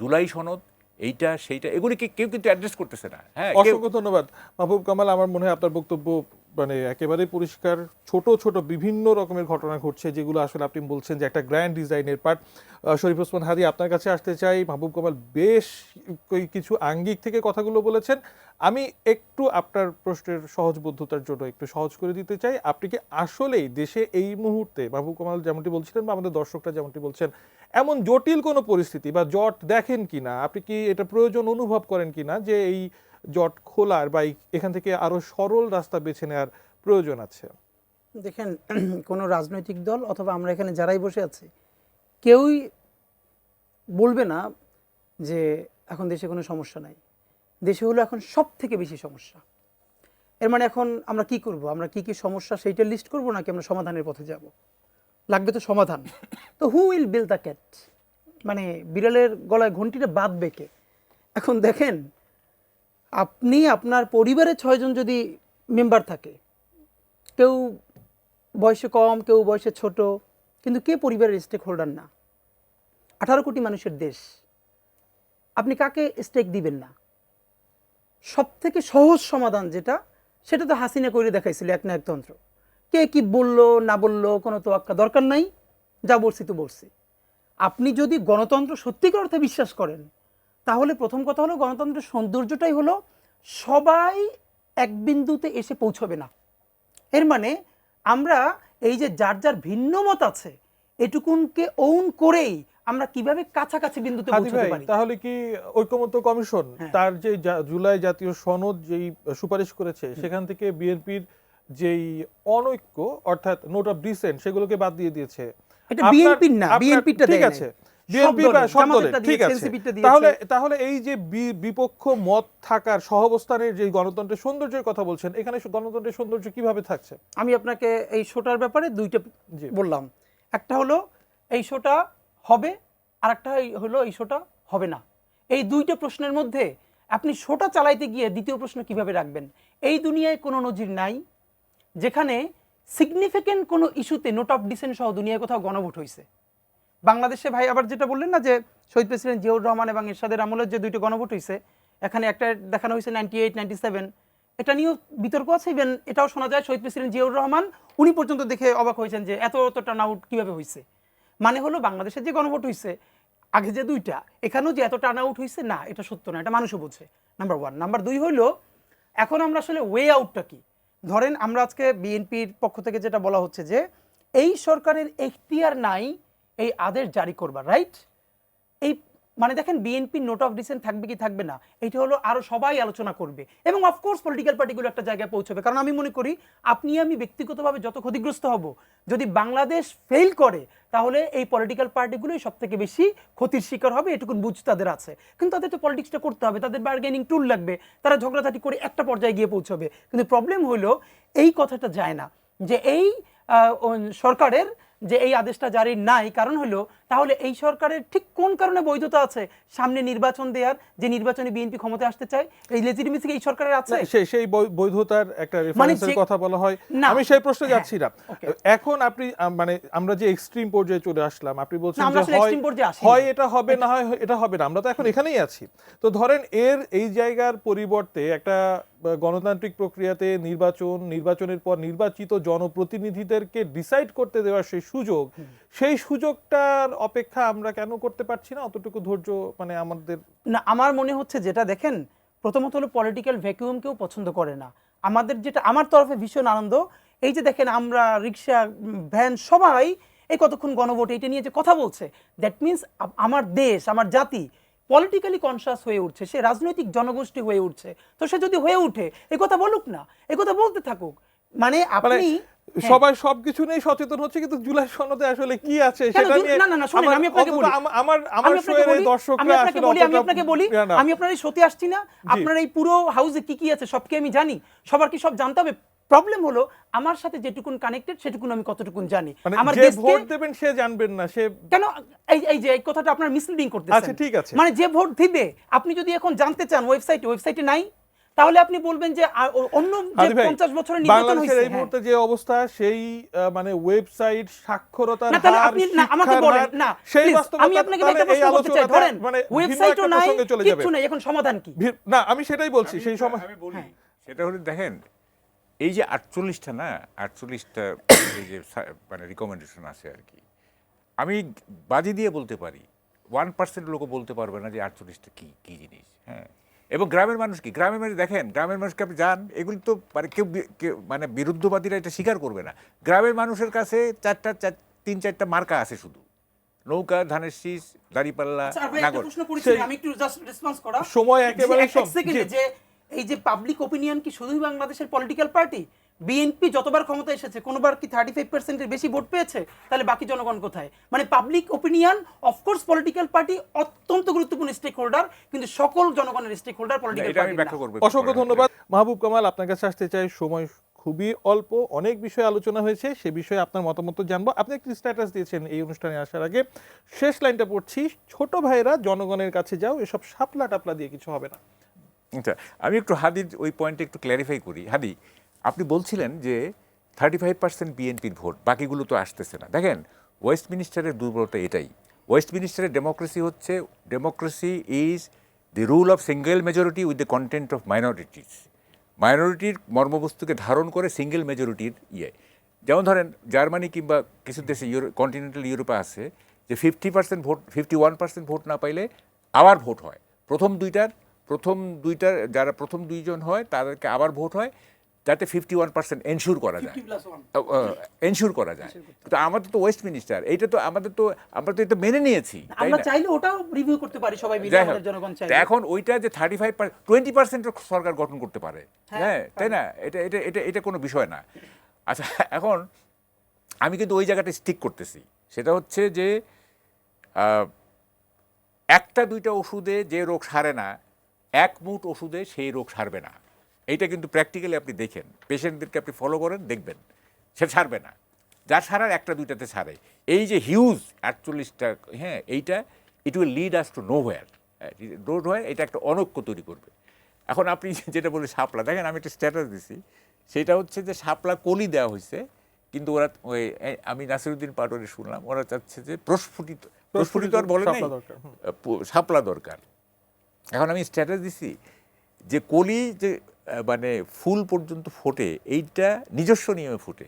জুলাই সনদ, এইটা সেইটা, এগুলিকে কেউ কিন্তু অ্যাড্রেস করতেছে না। হ্যাঁ, অসংখ্য ধন্যবাদ মাহবুব কামাল। আমার মনে হয় আপনার বক্তব্য মানে একেবারেই পরিষ্কার। ছোট ছোট বিভিন্ন রকমের ঘটনা ঘটছে, যেগুলো আসলে আপনি বলছেন যে একটা গ্র্যান্ড ডিজাইনের পার্ট। শরীফ ওসমান হাদী, আপনার কাছে আসতে চাই। মাহবুব কামাল বেশ কিছু আঙ্গিক থেকে কথাগুলো বলেছেন। আমি একটু আপনার প্রশ্নের সহজবোধ্যতার জন্য একটু সহজ করে দিতে চাই। আপনি কি আসলেই দেশে এই মুহূর্তে, মাহবুব কামাল যেমনটি বলছিলেন বা আমাদের দর্শকরা যেমনটি বলছেন, এমন জটিল কোনো পরিস্থিতি বা জট দেখেন কিনা, আপনি কি এটা প্রয়োজন অনুভব করেন কিনা যে এই জট খোলার বা এখান থেকে আরো সরল রাস্তা বেছে নেওয়ার প্রয়োজন আছে? দেখেন, কোনো রাজনৈতিক দল অথবা আমরা এখানে যারাই বসে আছি, কেউই বলবে না যে এখন দেশে কোনো সমস্যা নাই। দেশে হলো এখন সব থেকে বেশি সমস্যা। এর মানে এখন আমরা কি করব, আমরা কি কি সমস্যা সেইটা লিস্ট করব, নাকি আমরা সমাধানের পথে যাব? লাগবে তো সমাধান। তো who will bill the cat, মানে বিড়ালের গলায় ঘন্টিটা বাঁধবে কে? এখন দেখেন, আপনি আপনার পরিবারে 6 জন যদি মেম্বার থাকে, কেউ বয়সে কম, কেউ বয়সে ছোট, কিন্তু কে পরিবারের স্টেক হোল্ডার না? 18 কোটি মানুষের দেশ, আপনি কাকে স্টেক দিবেন না? সব থেকে সহজ সমাধান যেটা, সেটা তো হাসিনা করে দেখাইছিল এক না একতন্ত্র। কে কি বললো না বললো কোনো তোয়াক্কা দরকার নাই, যা বলছি তো বলছি। আপনি যদি গণতন্ত্র সত্যিকার অর্থে বিশ্বাস করেন, তাহলে প্রথম কথা হলো গণতন্ত্রের সৌন্দর্যটাই হলো সবাই এক বিন্দুতে এসে পৌঁছবে না। এর মানে আমরা এই যে যার যার ভিন্ন মত আছে, এটুকুনকে ওন করেই আমরা কিভাবে কাছাকাছি বিন্দুতে হাদী পৌঁছতে ভাই, পারি। তাহলে কি ঐকমত্য কমিশন তার যে জুলাই জাতীয় সনদ যেই সুপারিশ করেছে, সেখান থেকে বিএনপির যেই অনৈক্য অর্থাৎ নোট অফ ডিসেন্ট, সেগুলোকে বাদ দিয়ে দিয়েছে? এটা বিএনপির না, বিএনপিটা ঠিক দেয় আছে, নাই। বিএনপি বা সব দলের, ঠিক আছে। তাহলে এই যে বিপক্ষ মত থাকার সহাবস্থানের যে গণতন্ত্রের সৌন্দর্যের কথা বলছেন, এখানে গণতন্ত্রের সৌন্দর্য কিভাবে থাকছে? আমি আপনাকে এই শোটার ব্যাপারে দুইটা বললাম। একটা হলো এই শোটা হবে, আর একটা হলো এই শোটা হবে না। এই দুইটা প্রশ্নের মধ্যে আপনি শোটা চালাইতে গিয়ে দ্বিতীয় প্রশ্ন কিভাবে রাখবেন? এই দুনিয়ায় কোনো নজির নাই যেখানে সিগনিফিকেন্ট কোনো ইস্যুতে নোট অফ ডিসেন্ট সহ দুনিয়ায় কোথাও গণভোট হয়েছে। বাংলাদেশে ভাই আবার যেটা বললেন না, যে শহীদ প্রেসিডেন্ট জিয়াউর রহমান এবং এরশাদের আমলের যে দুইটা গণভোট হয়েছে, এখানে একটা দেখানো হয়েছে 98, 97, এটা নিয়েও বিতর্ক আছে। ইভেন এটাও শোনা যায় শহীদ প্রেসিডেন্ট জিয়াউর রহমান উনি পর্যন্ত দেখে অবাক হয়েছেন যে এত টার্ন আউট কীভাবে হয়েছে। মানে হলো বাংলাদেশের যে গণভোট হয়েছে আগে যে দুইটা, এখানেও যে এত টার্ন আউট হয়েছে, না এটা সত্য না, এটা মানুষও বোঝে, নাম্বার 1। নাম্বার 2 হইলো এখন আমরা আসলে ওয়ে আউটটা কি? ধরেন আমরা আজকে বিএনপির পক্ষ থেকে যেটা বলা হচ্ছে যে এই সরকারের এখতিয়ার নাই এই আদেশ জারি করবার, রাইট? এই মানে দেখেন, বিএনপি নোট অফ ডিসেন্ট থাকবে কি থাকবে না, এটা হলো আরো সবাই আলোচনা করবে, এবং অফকোর্স পলিটিক্যাল পার্টিগুলো একটা জায়গায় পৌঁছবে। কারণ আমি মনে করি আপনি আমি ব্যক্তিগতভাবে যত ক্ষতিগ্রস্ত হব, যদি বাংলাদেশ ফেল করে, তাহলে এই পলিটিক্যাল পার্টিগুলোই সব থেকে বেশি ক্ষতির শিকার হবে, এটুকুন বুঝ তাদের আছে। কিন্তু তাদের তো পলিটিক্সটা করতে হবে, তাদের বার্গেনিং টুল লাগবে, তারা ঝগড়াঝাটি করে একটা পর্যায়ে গিয়ে পৌঁছবে। কিন্তু প্রবলেম হলো এই কথাটা যায় না যে এই সরকারের যে এই আদেশটা জারি নাই, কারণ হলো তাহলে এই সরকারের ঠিক কোন কারণে বৈধতা আছে সামনে নির্বাচন দেওয়ার, যে নির্বাচনে বিএনপি ক্ষমতায় আসতে চায়, এই লেজিটিমেসি এই সরকারের আছে? সেই বৈধতার একটা রেফারেন্সের কথা বলা হয়, আমি সেই প্রশ্নে যাচ্ছি না। এখন আপনি মানে আমরা যে এক্সট্রিম পর্যায়ে চলে আসলাম, আপনি বলছেন যে হয় এটা হবে, না হয় এটা হবে না, আমরা তো এখন এখানেই আছি। তো ধরেন এই জায়গার পরিবর্তে একটা গণতান্ত্রিক প্রক্রিয়াতে নির্বাচনের পর নির্বাচিত জনপ্রতিনিধিদেরকে ডিসাইড করতে দেওয়ার সেই সুযোগটার অপেক্ষা আমরা কেন করতে পারছি না? অতটুকু ধৈর্য মানে আমাদের না, আমার মনে হচ্ছে যেটা দেখেন, প্রথমত হলো পলিটিক্যাল ভ্যাকুয়াম কেউ পছন্দ করে না। আমাদের যেটা, আমার তরফে ভীষণ আনন্দ, এই যে দেখেন আমরা রিক্সা ভ্যান সবাই এই কতক্ষণ গণভোট এটা নিয়ে যে কথা বলছে, দ্যাট মিনস আমার দেশ আমার জাতি পলিটিক্যালি কনসাস হয়ে উঠছে, সে রাজনৈতিক জনগোষ্ঠী হয়ে উঠছে। তো সে যদি হয়ে উঠে এই কথা বলুক না, এই কথা বলতে থাকুক। মানে আপনি সবাই সবকিছু নিয়ে সচেতন হচ্ছে, কিন্তু জুলাই সনদে আসলে কি আছে সেটা নিয়ে না শুনুন, আমি আপনাকে বলি, আমার শোয়ের এই দর্শকরা আসলে আমি আপনাকে বলি, আমি আপনার এই শোতে আসছি না, আপনার এই পুরো হাউসে কি কি আছে সব কি আমি জানি? সবার কি সব জানতে হবে? প্রবলেম হলো আমার সাথে যেটুকুন কানেক্টেড সেটুকুন আমি কতটুকুন জানি। আমার যে ভোট দেবেন সে জানবেন না, সে কেন? এই যে এই কথাটা আপনার মিসলিডিং করতেছেন। আচ্ছা ঠিক আছে, মানে যে ভোট দিবে আপনি যদি এখন জানতে চান ওয়েবসাইটে নাই, তাহলে আপনি বলবেন যে অন্য যে 50 বছরের নির্বাচন বাংলাদেশের হয়েছে এই মুহূর্তে যে অবস্থা, সেই মানে ওয়েবসাইট সাক্ষরতার না, তাহলে হার, আপনি না আমাকে বলেন না, সেই please, বাস্তবতা, আমি আপনাকে তাহলে একটা এই প্রশ্ন করতে চাই, আলোচনাটা ধরেন মানে ওয়েবসাইটও নাই, চলে যাবে। কিছু নাই, এখন সমাধান কি? না আমি সেটাই বলছি, সেই সময় আমি বলি সেটা হলো দেখেন এই যে 48টা না 48টা এই যে মানে রিকমেন্ডেশন আছে আর কি, আমি বাজি দিয়ে বলতে পারি 1% লোকও বলতে পারবে না যে 48টা কি কি জিনিস। হ্যাঁ, এবং গ্রামের মানুষ কি, গ্রামের মানুষ দেখেন, গ্রামের মানুষকে আপনি যান, এগুলি তো মানে কেউ মানে বিরুদ্ধবাদীরা এটা স্বীকার করবে না। গ্রামের মানুষের কাছে 3-4টা মার্কা আছে শুধু, নৌকা, ধানের শীষ, দাঁড়িপাল্লা, স্যার ভাই একটা নাগর। প্রশ্ন করেছিলাম, আমি একটু জাস্ট রেসপন্স করা সময় একেবারে যে এক সেকেন্ডে, যে এই যে পাবলিক অপিনিয়ন কি শুধুই বাংলাদেশের পলিটিক্যাল পার্টি? বিএনপি যতবার ক্ষমতা এসেছে কোনোবার কি 35% এর বেশি ভোট পেয়েছে? তাহলে বাকি জনগণ কোথায়? মানে public opinion of course political party অত্যন্ত গুরুত্বপূর্ণ স্টেক হোল্ডার, কিন্তু সকল জনগণের স্টেক হোল্ডার পলিটিক্যাল এটা আমি পার্টি ব্যাখ্যা না। করব। অসংখ্য ধন্যবাদ মাহবুব কামাল, আপনার কাছে আসতে চাই। সময় খুবই অল্প, অনেক বিষয় আলোচনা হয়েছে, সে বিষয়ে আপনার মতামত জানবো। আপনি একটি স্ট্যাটাস দিয়েছেন এই অনুষ্ঠানে আসার আগে, শেষ লাইনটা পড়ছি, ছোট ভাইরা জনগণের কাছে যাও, এসব শাপলা টাপলা দিয়ে কিছু হবে না। আচ্ছা, আমি একটু হাদির ওই পয়েন্টে একটু ক্ল্যারিফাই করি। হাদি, আপনি বলছিলেন যে 35% বিএনপির ভোট, বাকিগুলো তো আসতেছে না। দেখেন, ওয়েস্টমিনিস্টারের দুর্বলতা এটাই। ওয়েস্টমিনিস্টারের ডেমোক্রেসি হচ্ছে, democracy is the rule of single majority with the content of minorities. মাইনরিটির মর্মবস্তুকে ধারণ করে সিঙ্গেল মেজরিটির যেমন ধরেন জার্মানি কিংবা কিছু দেশে কন্টিনেন্টাল ইউরোপে আছে যে 50% ভোট, 51% ভোট না পাইলে আবার ভোট হয়। প্রথম দুইটার যারা প্রথম দুইজন হয় তাদেরকে আবার ভোট হয়, যাতে 51% এনশিওর করা যায়, এনশিওর করা যায়। কিন্তু আমাদের তো ওয়েস্টমিনিস্টার, এইটা তো আমরা তো এটা মেনে নিয়েছি, তাই আমরা না? চাইলে ওটাও রিভিউ করতে পারি সবাই মিলে, যাই হোক, আমাদের জনগণ চাইলে। এখন ওইটা যে 20% সরকার গঠন করতে পারে, হ্যাঁ, তাই না? এটা কোনো বিষয় না। আচ্ছা, এখন আমি কিন্তু ওই জায়গাটা স্টিক করতেছি, সেটা হচ্ছে যে একটা দুইটা ওষুধে যে রোগ সারে না, এক মুঠ ওষুধে সেই রোগ সারবে না। এইটা কিন্তু প্র্যাকটিক্যালি আপনি দেখেন, পেশেন্টদেরকে আপনি ফলো করেন, দেখবেন সে সারবে না। যার সারার একটা দুইটাতে সারে। এই যে হিউজ 48টা, হ্যাঁ, এইটা it will lead us to know where, এটা একটা অনৈক্য তৈরি করবে। এখন আপনি যেটা বলে শাপলা, দেখেন আমি একটা স্ট্যাটাস দিছি, সেটা হচ্ছে যে শাপলা কলি দেওয়া হয়েছে, কিন্তু ওরা ওই আমি নাসিরুদ্দিন পাটোয়ারি শুনলাম ওরা চাচ্ছে যে প্রস্ফুটিত আর বলে নাই, শাপলা দরকার। এখন আমি স্ট্যাটাস দিছি যে কলি যে মানে ফুল পর্যন্ত ফোটে, এইটা নিজস্ব নিয়মে ফোটে,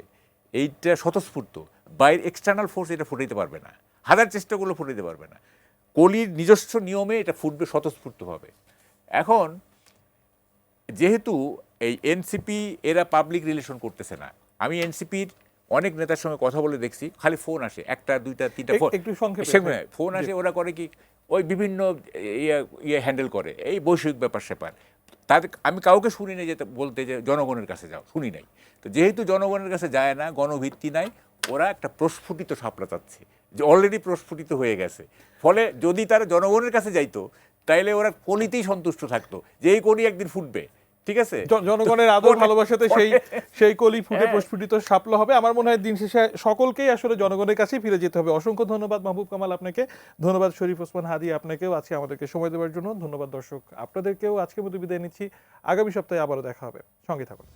এইটা স্বতঃস্ফূর্ত, বাইরের এক্সটার্নাল ফোর্স এটা ফুটাইতে পারবে না, হাজার চেষ্টা করলেও ফুটাইতে পারবে না। কলির নিজস্ব নিয়মে এটা ফুটবে স্বতঃস্ফূর্তভাবে। এখন যেহেতু এই এনসিপি এরা পাবলিক রিলেশন করতেছে না, আমি এনসিপির অনেক নেতার সঙ্গে কথা বলে দেখছি, খালি ফোন আসে, একটা দুইটা তিনটা ফোন আসে, ওরা করে কি ওই বিভিন্ন ইয়ে হ্যান্ডেল করে, এই বৈষয়িক ব্যাপার স্যাপার। তাদের আমি কাউকে শুনি নাই যে বলতে যে জনগণের কাছে যাও, শুনি নাই। তো যেহেতু জনগণের কাছে যায় না, গণভিত্তি নাই, ওরা একটা প্রস্ফুটিত শাপলা চাচ্ছে, যে অলরেডি প্রস্ফুটিত হয়ে গেছে। ফলে যদি তারা জনগণের কাছে যাইতো, তাইলে ওরা কলিতেই সন্তুষ্ট থাকতো যে এই কলি একদিন ফুটবে, ঠিক আছে? জনগণের আদর ভালোবাসাতে সেই কলি ফুটে প্রস্ফুটিত শাপলা হবে। আমার মনে হয় দিন শেষে সকলকেই আসলে জনগণের কাছেই ফিরে যেতে হবে। অসংখ্য ধন্যবাদ মাহবুব কামাল আপনাকে, ধন্যবাদ শরীফ ওসমান হাদি আপনাকেও আজকে আমাদেরকে সময় দেওয়ার জন্য, ধন্যবাদ দর্শক আপনাদেরকেও। আজকের মতো বিদায় নিচ্ছি, আগামী সপ্তাহে আবারও দেখা হবে, সঙ্গে থাকুন।